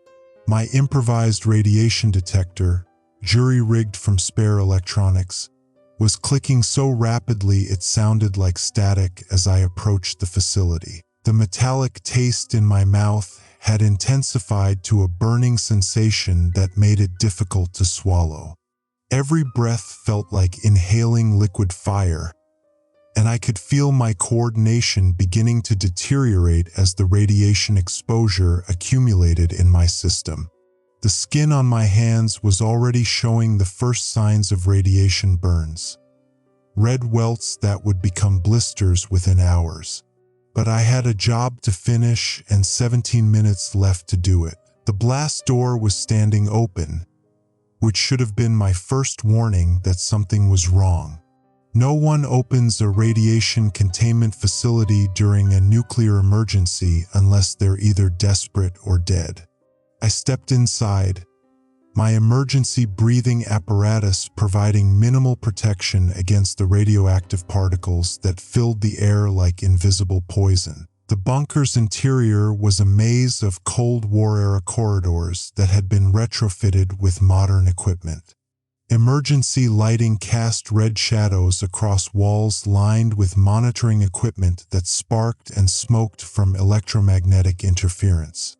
My improvised radiation detector, jury-rigged from spare electronics, was clicking so rapidly it sounded like static as I approached the facility. The metallic taste in my mouth had intensified to a burning sensation that made it difficult to swallow. Every breath felt like inhaling liquid fire, and I could feel my coordination beginning to deteriorate as the radiation exposure accumulated in my system. The skin on my hands was already showing the first signs of radiation burns, red welts that would become blisters within hours. But I had a job to finish and 17 minutes left to do it. The blast door was standing open, which should have been my first warning that something was wrong. No one opens a radiation containment facility during a nuclear emergency unless they're either desperate or dead. I stepped inside, my emergency breathing apparatus providing minimal protection against the radioactive particles that filled the air like invisible poison. The bunker's interior was a maze of Cold War-era corridors that had been retrofitted with modern equipment. Emergency lighting cast red shadows across walls lined with monitoring equipment that sparked and smoked from electromagnetic interference.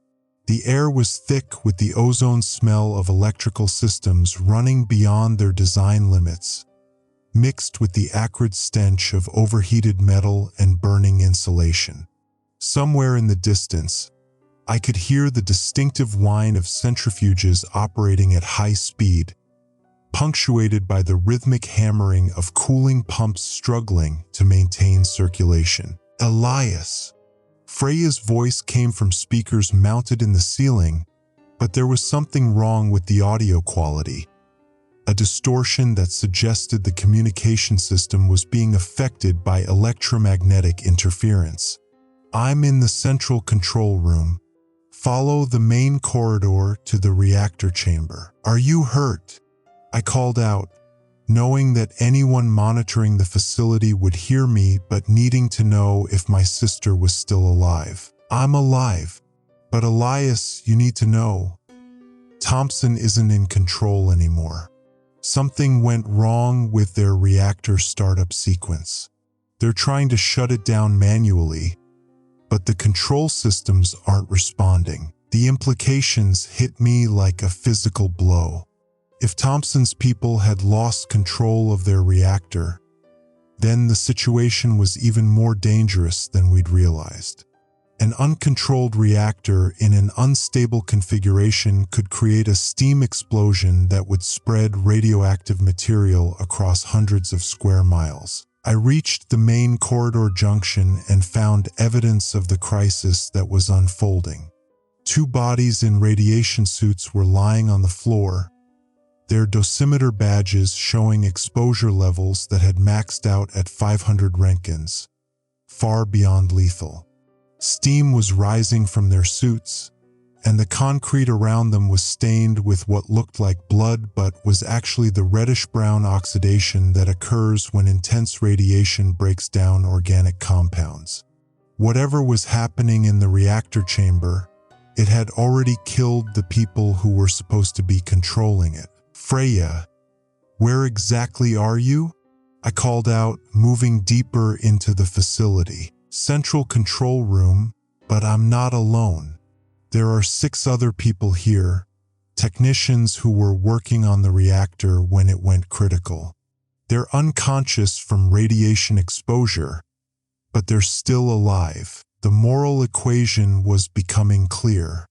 The air was thick with the ozone smell of electrical systems running beyond their design limits, mixed with the acrid stench of overheated metal and burning insulation. Somewhere in the distance, I could hear the distinctive whine of centrifuges operating at high speed, punctuated by the rhythmic hammering of cooling pumps struggling to maintain circulation. Elias! Freya's voice came from speakers mounted in the ceiling, but there was something wrong with the audio quality. A distortion that suggested the communication system was being affected by electromagnetic interference. I'm in the central control room. Follow the main corridor to the reactor chamber. Are you hurt? I called out, knowing that anyone monitoring the facility would hear me but needing to know if my sister was still alive. I'm alive, but Elias, you need to know. Thompson isn't in control anymore. Something went wrong with their reactor startup sequence. They're trying to shut it down manually, but the control systems aren't responding. The implications hit me like a physical blow. If Thompson's people had lost control of their reactor, then the situation was even more dangerous than we'd realized. An uncontrolled reactor in an unstable configuration could create a steam explosion that would spread radioactive material across hundreds of square miles. I reached the main corridor junction and found evidence of the crisis that was unfolding. 2 bodies in radiation suits were lying on the floor, their dosimeter badges showing exposure levels that had maxed out at 500 Roentgens, far beyond lethal. Steam was rising from their suits, and the concrete around them was stained with what looked like blood but was actually the reddish-brown oxidation that occurs when intense radiation breaks down organic compounds. Whatever was happening in the reactor chamber, it had already killed the people who were supposed to be controlling it. "Freya, where exactly are you?" I called out, moving deeper into the facility. "Central control room, but I'm not alone. There are 6 other people here, technicians who were working on the reactor when it went critical. They're unconscious from radiation exposure, but they're still alive." The moral equation was becoming clear.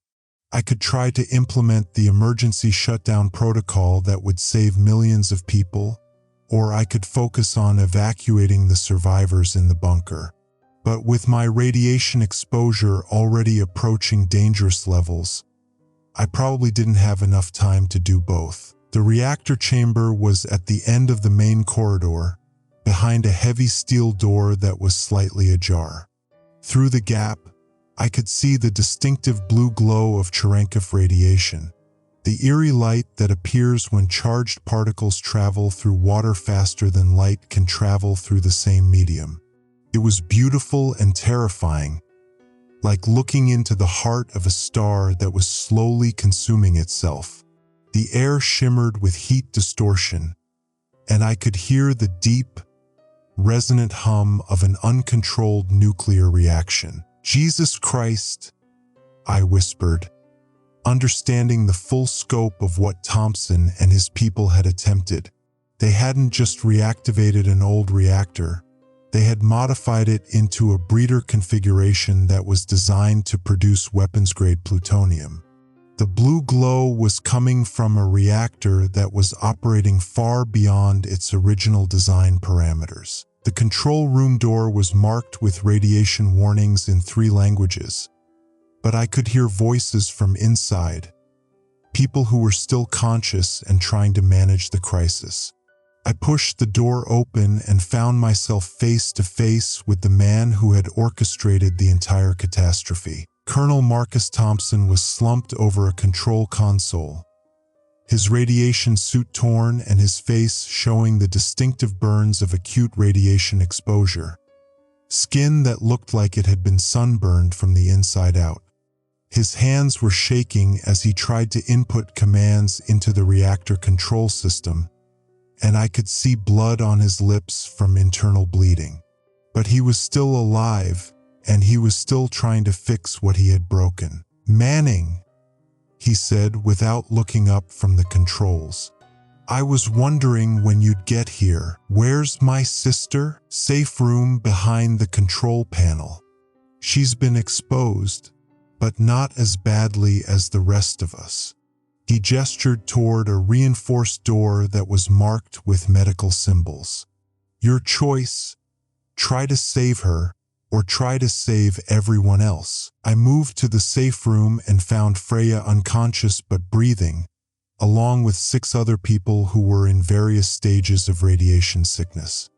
I could try to implement the emergency shutdown protocol that would save millions of people, or I could focus on evacuating the survivors in the bunker. But with my radiation exposure already approaching dangerous levels, I probably didn't have enough time to do both. The reactor chamber was at the end of the main corridor, behind a heavy steel door that was slightly ajar. Through the gap, I could see the distinctive blue glow of Cherenkov radiation, the eerie light that appears when charged particles travel through water faster than light can travel through the same medium. It was beautiful and terrifying, like looking into the heart of a star that was slowly consuming itself. The air shimmered with heat distortion, and I could hear the deep, resonant hum of an uncontrolled nuclear reaction. "Jesus Christ," I whispered, understanding the full scope of what Thompson and his people had attempted. They hadn't just reactivated an old reactor, they had modified it into a breeder configuration that was designed to produce weapons-grade plutonium. The blue glow was coming from a reactor that was operating far beyond its original design parameters. The control room door was marked with radiation warnings in 3 languages, but I could hear voices from inside, people who were still conscious and trying to manage the crisis. I pushed the door open and found myself face to face with the man who had orchestrated the entire catastrophe. Colonel Marcus Thompson was slumped over a control console, his radiation suit torn and his face showing the distinctive burns of acute radiation exposure, skin that looked like it had been sunburned from the inside out. His hands were shaking as he tried to input commands into the reactor control system, and I could see blood on his lips from internal bleeding. But he was still alive, and he was still trying to fix what he had broken. "Manning," he said without looking up from the controls. "I was wondering when you'd get here. Where's my sister?" "Safe room behind the control panel. She's been exposed, but not as badly as the rest of us." He gestured toward a reinforced door that was marked with medical symbols. "Your choice. Try to save her, or try to save everyone else." I moved to the safe room and found Freya unconscious but breathing, along with 6 other people who were in various stages of radiation sickness.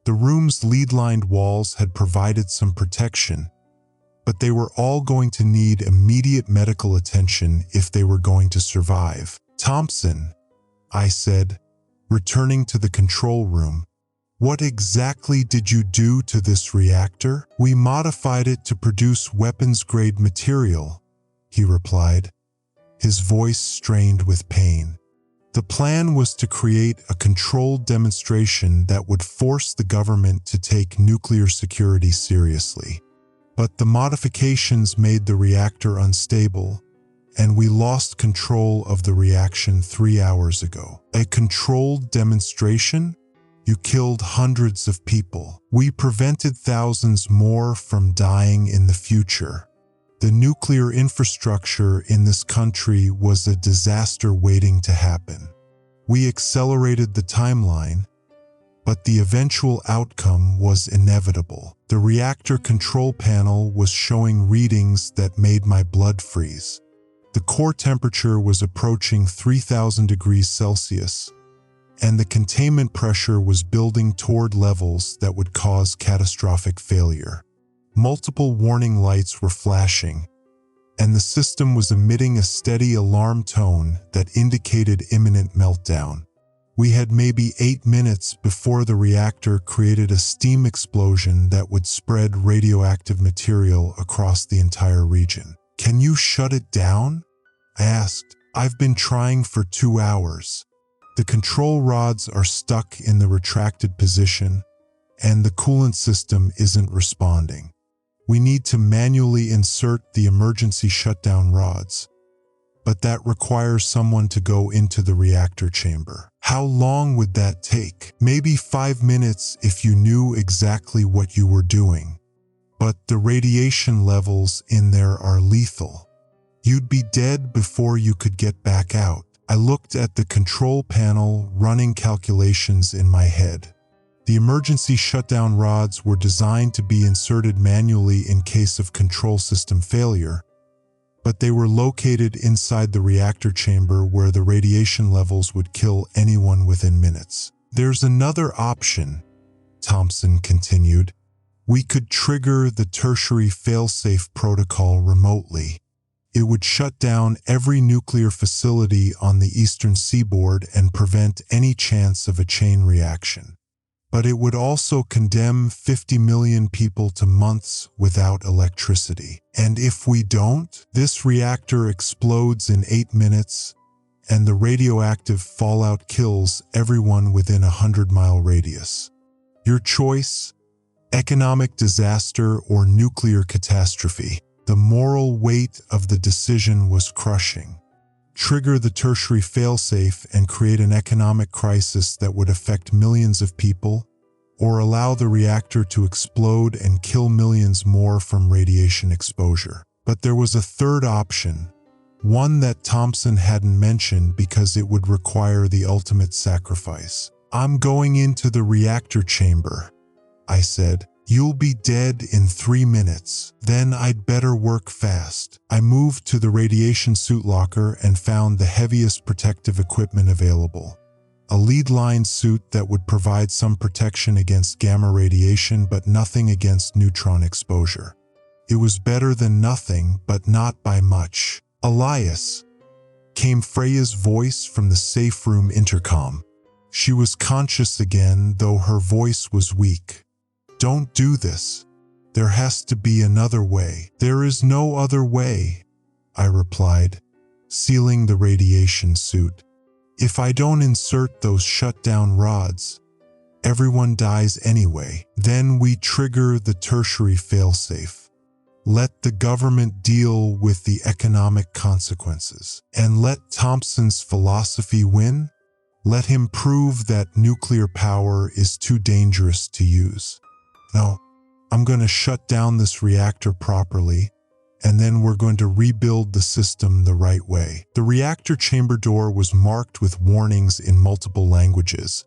The room's lead-lined walls had provided some protection, but they were all going to need immediate medical attention if they were going to survive. "Thompson," I said, returning to the control room, "what exactly did you do to this reactor?" "We modified it to produce weapons-grade material," he replied, his voice strained with pain. "The plan was to create a controlled demonstration that would force the government to take nuclear security seriously. But the modifications made the reactor unstable, and we lost control of the reaction 3 hours ago. A controlled demonstration? You killed hundreds of people. We prevented thousands more from dying in the future. The nuclear infrastructure in this country was a disaster waiting to happen. We accelerated the timeline, but the eventual outcome was inevitable. The reactor control panel was showing readings that made my blood freeze. The core temperature was approaching 3,000 degrees Celsius, and the containment pressure was building toward levels that would cause catastrophic failure. Multiple warning lights were flashing, and the system was emitting a steady alarm tone that indicated imminent meltdown. We had maybe 8 minutes before the reactor created a steam explosion that would spread radioactive material across the entire region. "Can you shut it down?" I asked. "I've been trying for 2 hours. The control rods are stuck in the retracted position, and the coolant system isn't responding. We need to manually insert the emergency shutdown rods, but that requires someone to go into the reactor chamber." "How long would that take?" "Maybe 5 minutes if you knew exactly what you were doing. But the radiation levels in there are lethal. You'd be dead before you could get back out." I looked at the control panel, running calculations in my head. The emergency shutdown rods were designed to be inserted manually in case of control system failure, but they were located inside the reactor chamber where the radiation levels would kill anyone within minutes. "There's another option," Thompson continued. "We could trigger the tertiary failsafe protocol remotely. It would shut down every nuclear facility on the eastern seaboard and prevent any chance of a chain reaction. But it would also condemn 50 million people to months without electricity. And if we don't, this reactor explodes in 8 minutes, and the radioactive fallout kills everyone within a 100-mile radius. Your choice: economic disaster or nuclear catastrophe." The moral weight of the decision was crushing. Trigger the tertiary failsafe and create an economic crisis that would affect millions of people, or allow the reactor to explode and kill millions more from radiation exposure. But there was a third option, one that Thompson hadn't mentioned because it would require the ultimate sacrifice. "I'm going into the reactor chamber," I said. "You'll be dead in 3 minutes. Then I'd better work fast." I moved to the radiation suit locker and found the heaviest protective equipment available. A lead-line suit that would provide some protection against gamma radiation but nothing against neutron exposure. It was better than nothing, but not by much. "Elias," came Freya's voice from the safe room intercom. She was conscious again, though her voice was weak. "Don't do this. There has to be another way." "There is no other way," I replied, sealing the radiation suit. "If I don't insert those shutdown rods, everyone dies anyway. Then we trigger the tertiary failsafe. Let the government deal with the economic consequences. And let Thompson's philosophy win. Let him prove that nuclear power is too dangerous to use. No, I'm going to shut down this reactor properly, and then we're going to rebuild the system the right way." The reactor chamber door was marked with warnings in multiple languages,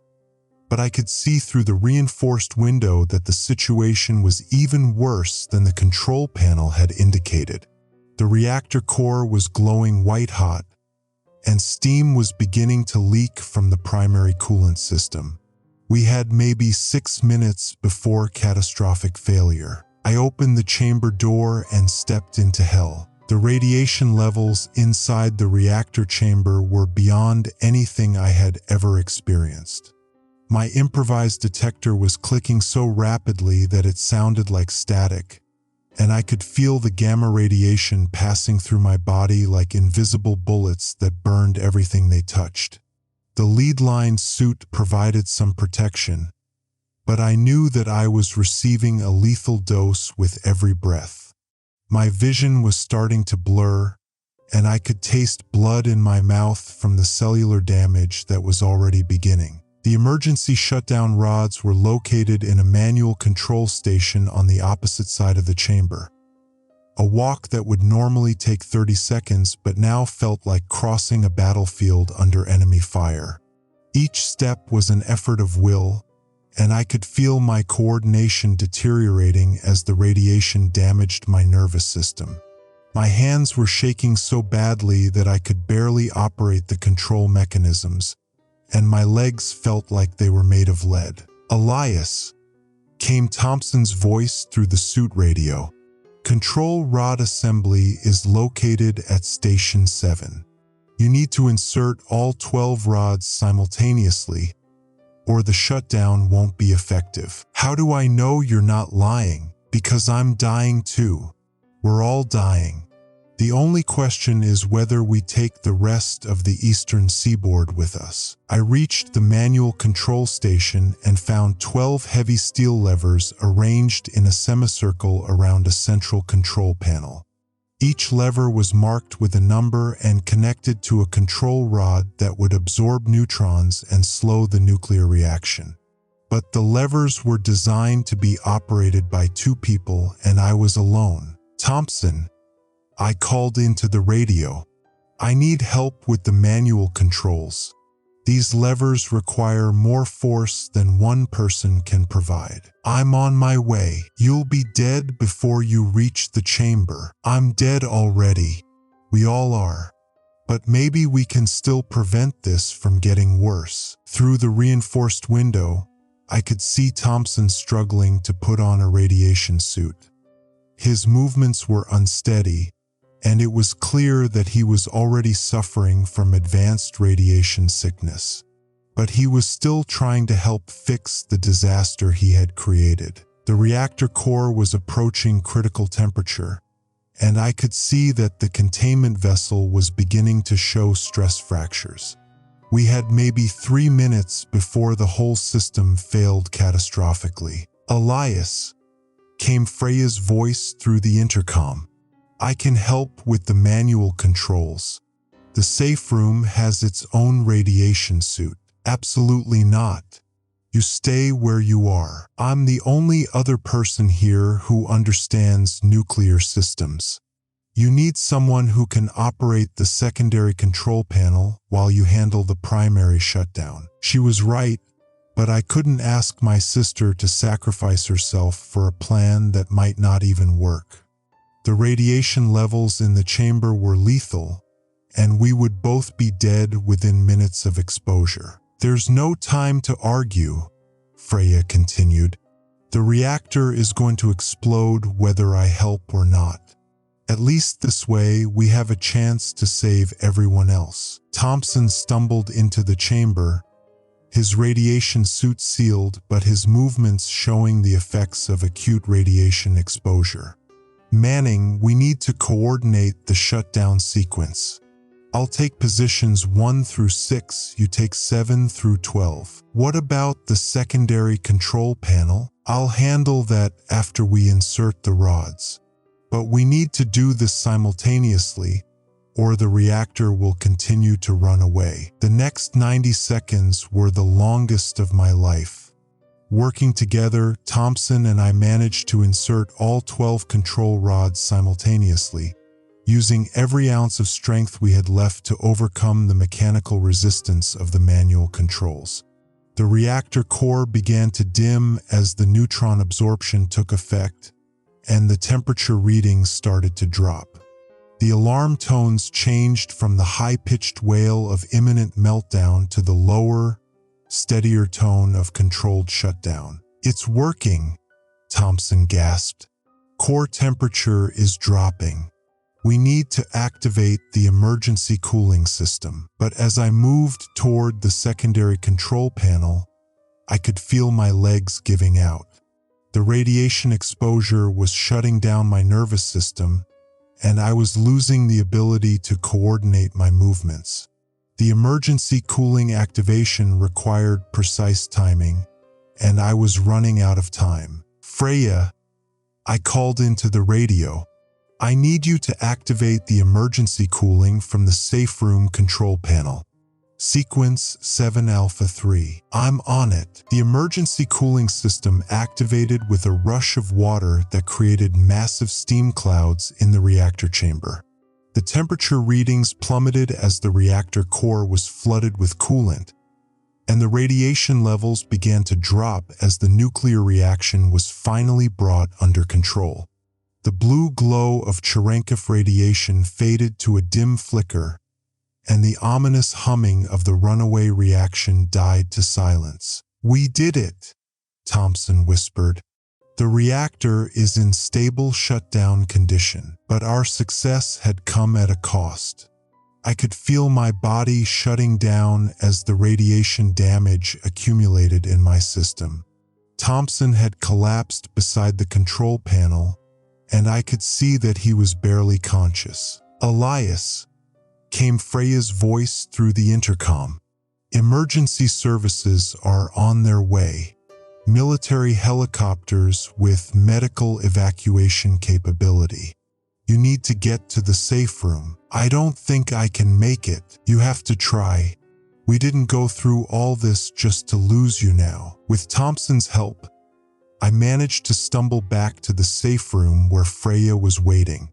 but I could see through the reinforced window that the situation was even worse than the control panel had indicated. The reactor core was glowing white-hot, and steam was beginning to leak from the primary coolant system. We had maybe 6 minutes before catastrophic failure. I opened the chamber door and stepped into hell. The radiation levels inside the reactor chamber were beyond anything I had ever experienced. My improvised detector was clicking so rapidly that it sounded like static, and I could feel the gamma radiation passing through my body like invisible bullets that burned everything they touched. The lead-line suit provided some protection, but I knew that I was receiving a lethal dose with every breath. My vision was starting to blur, and I could taste blood in my mouth from the cellular damage that was already beginning. The emergency shutdown rods were located in a manual control station on the opposite side of the chamber. A walk that would normally take 30 seconds but now felt like crossing a battlefield under enemy fire. Each step was an effort of will, and I could feel my coordination deteriorating as the radiation damaged my nervous system. My hands were shaking so badly that I could barely operate the control mechanisms, and my legs felt like they were made of lead. "Elias," came Thompson's voice through the suit radio. "Control rod assembly is located at Station 7. You need to insert all 12 rods simultaneously, or the shutdown won't be effective." "How do I know you're not lying?" "Because I'm dying too. We're all dying. The only question is whether we take the rest of the eastern seaboard with us." I reached the manual control station and found 12 heavy steel levers arranged in a semicircle around a central control panel. Each lever was marked with a number and connected to a control rod that would absorb neutrons and slow the nuclear reaction. But the levers were designed to be operated by 2 people, and I was alone. "Thompson," I called into the radio, "I need help with the manual controls. These levers require more force than one person can provide." "I'm on my way. You'll be dead before you reach the chamber." "I'm dead already. We all are. But maybe we can still prevent this from getting worse." Through the reinforced window, I could see Thompson struggling to put on a radiation suit. His movements were unsteady, and it was clear that he was already suffering from advanced radiation sickness. But he was still trying to help fix the disaster he had created. The reactor core was approaching critical temperature, and I could see that the containment vessel was beginning to show stress fractures. We had maybe 3 minutes before the whole system failed catastrophically. "Elias," came Freya's voice through the intercom. "I can help with the manual controls. The safe room has its own radiation suit." "Absolutely not. You stay where you are. I'm the only other person here who understands nuclear systems. You need someone who can operate the secondary control panel while you handle the primary shutdown." She was right, but I couldn't ask my sister to sacrifice herself for a plan that might not even work. The radiation levels in the chamber were lethal, and we would both be dead within minutes of exposure. "There's no time to argue," Freya continued. "The reactor is going to explode whether I help or not. At least this way we have a chance to save everyone else." Thompson stumbled into the chamber, his radiation suit sealed but his movements showing the effects of acute radiation exposure. "Manning, we need to coordinate the shutdown sequence. I'll take positions 1 through 6, you take 7 through 12. What about the secondary control panel?" "I'll handle that after we insert the rods. But we need to do this simultaneously, or the reactor will continue to run away." The next 90 seconds were the longest of my life. Working together, Thompson and I managed to insert all 12 control rods simultaneously, using every ounce of strength we had left to overcome the mechanical resistance of the manual controls. The reactor core began to dim as the neutron absorption took effect, and the temperature readings started to drop. The alarm tones changed from the high-pitched wail of imminent meltdown to the lower, steadier tone of controlled shutdown. "It's working," Thompson gasped. "Core temperature is dropping. We need to activate the emergency cooling system." But as I moved toward the secondary control panel, I could feel my legs giving out. The radiation exposure was shutting down my nervous system, and I was losing the ability to coordinate my movements. The emergency cooling activation required precise timing, and I was running out of time. "Freya," I called into the radio, I need you to activate the emergency cooling from the safe room control panel. Sequence 7 Alpha 3. I'm on it. The emergency cooling system activated with a rush of water that created massive steam clouds in the reactor chamber. The temperature readings plummeted as the reactor core was flooded with coolant, and the radiation levels began to drop as the nuclear reaction was finally brought under control. The blue glow of Cherenkov radiation faded to a dim flicker, and the ominous humming of the runaway reaction died to silence. "We did it," Thompson whispered. "The reactor is in stable shutdown condition, but our success had come at a cost." I could feel my body shutting down as the radiation damage accumulated in my system. Thompson had collapsed beside the control panel, and I could see that he was barely conscious. "Elias," came Freya's voice through the intercom. "Emergency services are on their way. Military helicopters with medical evacuation capability. You need to get to the safe room." "I don't think I can make it." "You have to try. We didn't go through all this just to lose you now." With Thompson's help, I managed to stumble back to the safe room where Freya was waiting.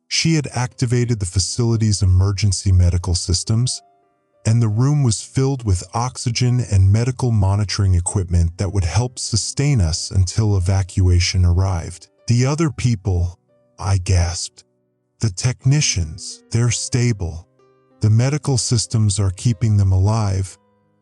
She had activated the facility's emergency medical systems, and the room was filled with oxygen and medical monitoring equipment that would help sustain us until evacuation arrived. "The other people," I gasped. "The technicians, they're stable. The medical systems are keeping them alive,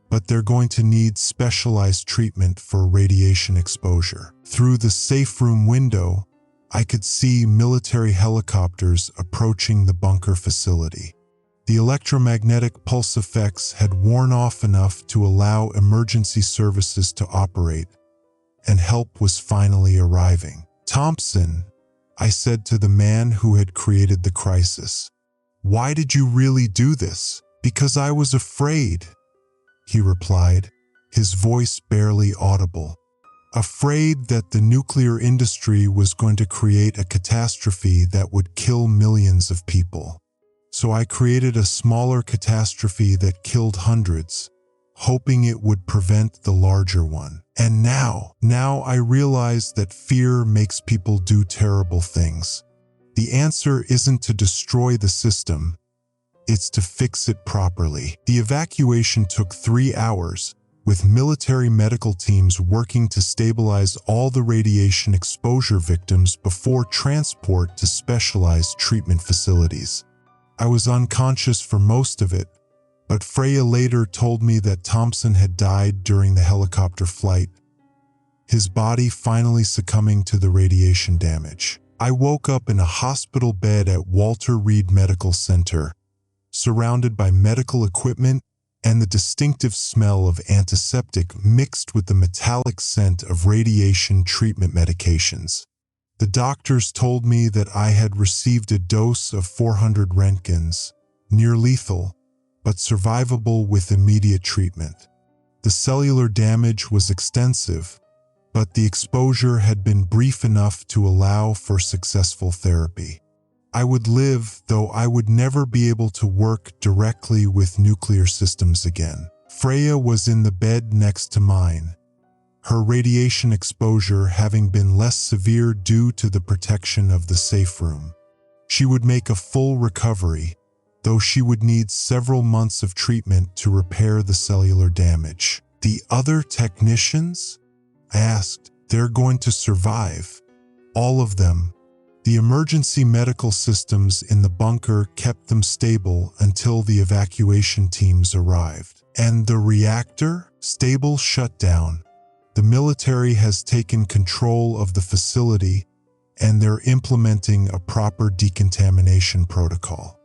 but they're going to need specialized treatment for radiation exposure." Through the safe room window, I could see military helicopters approaching the bunker facility. The electromagnetic pulse effects had worn off enough to allow emergency services to operate, and help was finally arriving. "Thompson," I said to the man who had created the crisis, "why did you really do this?" "Because I was afraid," he replied, his voice barely audible. "Afraid that the nuclear industry was going to create a catastrophe that would kill millions of people. So I created a smaller catastrophe that killed hundreds, hoping it would prevent the larger one. And now I realize that fear makes people do terrible things. The answer isn't to destroy the system, it's to fix it properly." The evacuation took 3 hours, with military medical teams working to stabilize all the radiation exposure victims before transport to specialized treatment facilities. I was unconscious for most of it, but Freya later told me that Thompson had died during the helicopter flight, his body finally succumbing to the radiation damage. I woke up in a hospital bed at Walter Reed Medical Center, surrounded by medical equipment and the distinctive smell of antiseptic mixed with the metallic scent of radiation treatment medications. The doctors told me that I had received a dose of 400 Roentgens, near lethal, but survivable with immediate treatment. The cellular damage was extensive, but the exposure had been brief enough to allow for successful therapy. I would live, though I would never be able to work directly with nuclear systems again. Freya was in the bed next to mine, her radiation exposure having been less severe due to the protection of the safe room. She would make a full recovery, though she would need several months of treatment to repair the cellular damage. "The other technicians?" I asked. "They're going to survive. All of them." The emergency medical systems in the bunker kept them stable until the evacuation teams arrived. "And the reactor?" "Stable shutdown. The military has taken control of the facility, and they're implementing a proper decontamination protocol.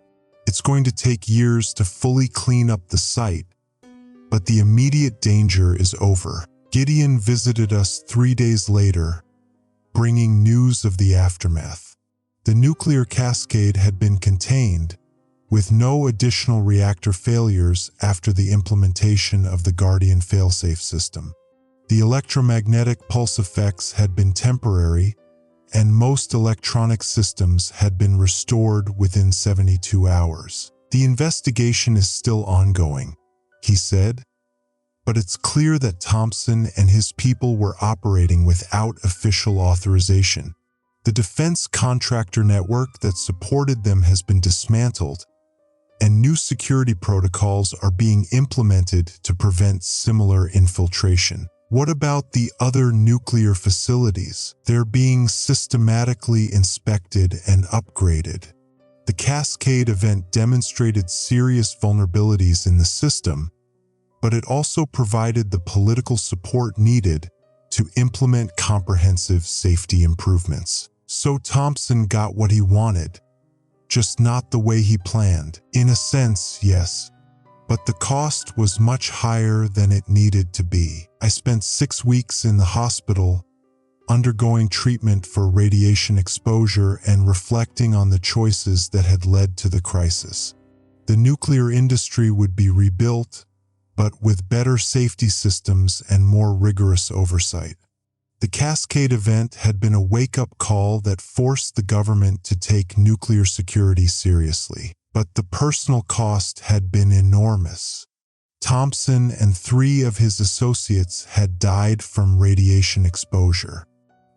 It's going to take years to fully clean up the site, but the immediate danger is over." Gideon visited us 3 days later, bringing news of the aftermath. The nuclear cascade had been contained, with no additional reactor failures after the implementation of the Guardian failsafe system. The electromagnetic pulse effects had been temporary, and most electronic systems had been restored within 72 hours. "The investigation is still ongoing," he said, "but it's clear that Thompson and his people were operating without official authorization. The defense contractor network that supported them has been dismantled, and new security protocols are being implemented to prevent similar infiltration." What about the other nuclear facilities? They're being systematically inspected and upgraded. The Cascade event demonstrated serious vulnerabilities in the system, but it also provided the political support needed to implement comprehensive safety improvements. So Thompson got what he wanted, just not the way he planned. In a sense, yes. But the cost was much higher than it needed to be. I spent 6 weeks in the hospital, undergoing treatment for radiation exposure and reflecting on the choices that had led to the crisis. The nuclear industry would be rebuilt, but with better safety systems and more rigorous oversight. The Cascade event had been a wake-up call that forced the government to take nuclear security seriously. But the personal cost had been enormous. Thompson and 3 of his associates had died from radiation exposure.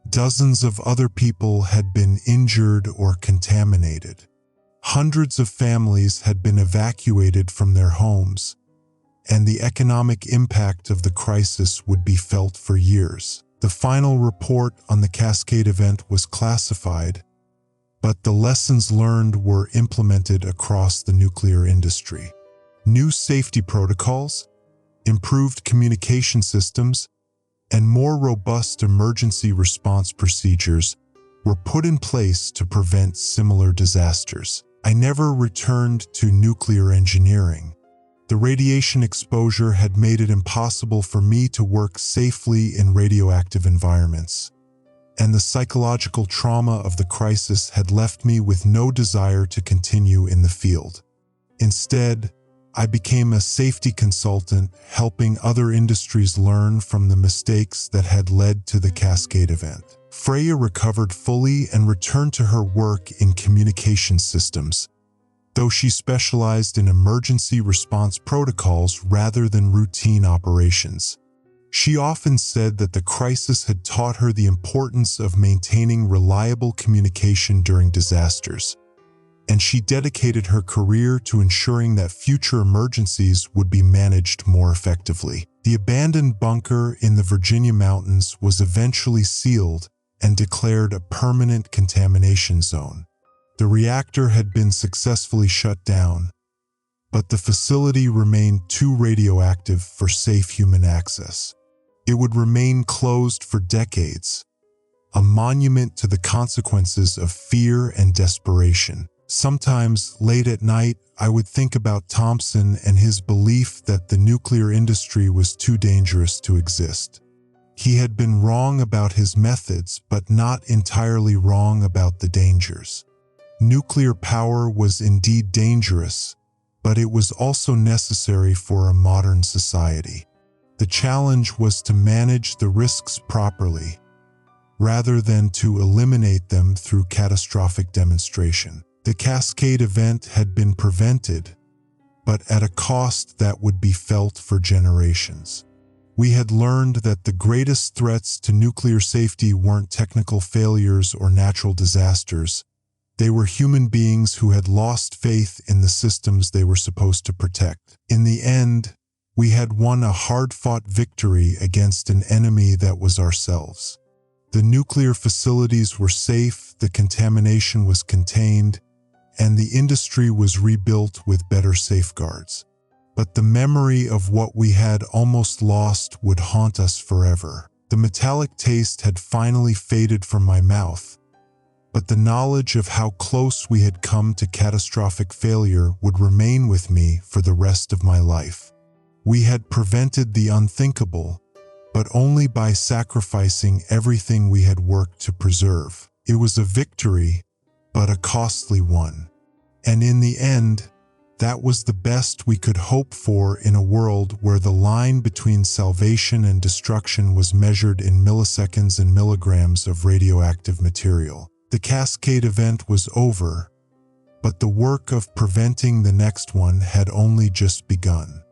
Dozens of other people had been injured or contaminated. Hundreds of families had been evacuated from their homes, and the economic impact of the crisis would be felt for years. The final report on the Cascade event was classified, but the lessons learned were implemented across the nuclear industry. New safety protocols, improved communication systems, and more robust emergency response procedures were put in place to prevent similar disasters. I never returned to nuclear engineering. The radiation exposure had made it impossible for me to work safely in radioactive environments, and the psychological trauma of the crisis had left me with no desire to continue in the field. Instead, I became a safety consultant, helping other industries learn from the mistakes that had led to the Cascade event. Freya recovered fully and returned to her work in communication systems, though she specialized in emergency response protocols rather than routine operations. She often said that the crisis had taught her the importance of maintaining reliable communication during disasters, and she dedicated her career to ensuring that future emergencies would be managed more effectively. The abandoned bunker in the Virginia mountains was eventually sealed and declared a permanent contamination zone. The reactor had been successfully shut down, but the facility remained too radioactive for safe human access. It would remain closed for decades, a monument to the consequences of fear and desperation. Sometimes, late at night, I would think about Thompson and his belief that the nuclear industry was too dangerous to exist. He had been wrong about his methods, but not entirely wrong about the dangers. Nuclear power was indeed dangerous, but it was also necessary for a modern society. The challenge was to manage the risks properly, rather than to eliminate them through catastrophic demonstration. The Cascade event had been prevented, but at a cost that would be felt for generations. We had learned that the greatest threats to nuclear safety weren't technical failures or natural disasters. They were human beings who had lost faith in the systems they were supposed to protect. In the end, we had won a hard-fought victory against an enemy that was ourselves. The nuclear facilities were safe, the contamination was contained, and the industry was rebuilt with better safeguards. But the memory of what we had almost lost would haunt us forever. The metallic taste had finally faded from my mouth, but the knowledge of how close we had come to catastrophic failure would remain with me for the rest of my life. We had prevented the unthinkable, but only by sacrificing everything we had worked to preserve. It was a victory, but a costly one. And in the end, That was the best we could hope for in a world where the line between salvation and destruction was measured in milliseconds and milligrams of radioactive material. The Cascade event was over, but the work of preventing the next one had only just begun.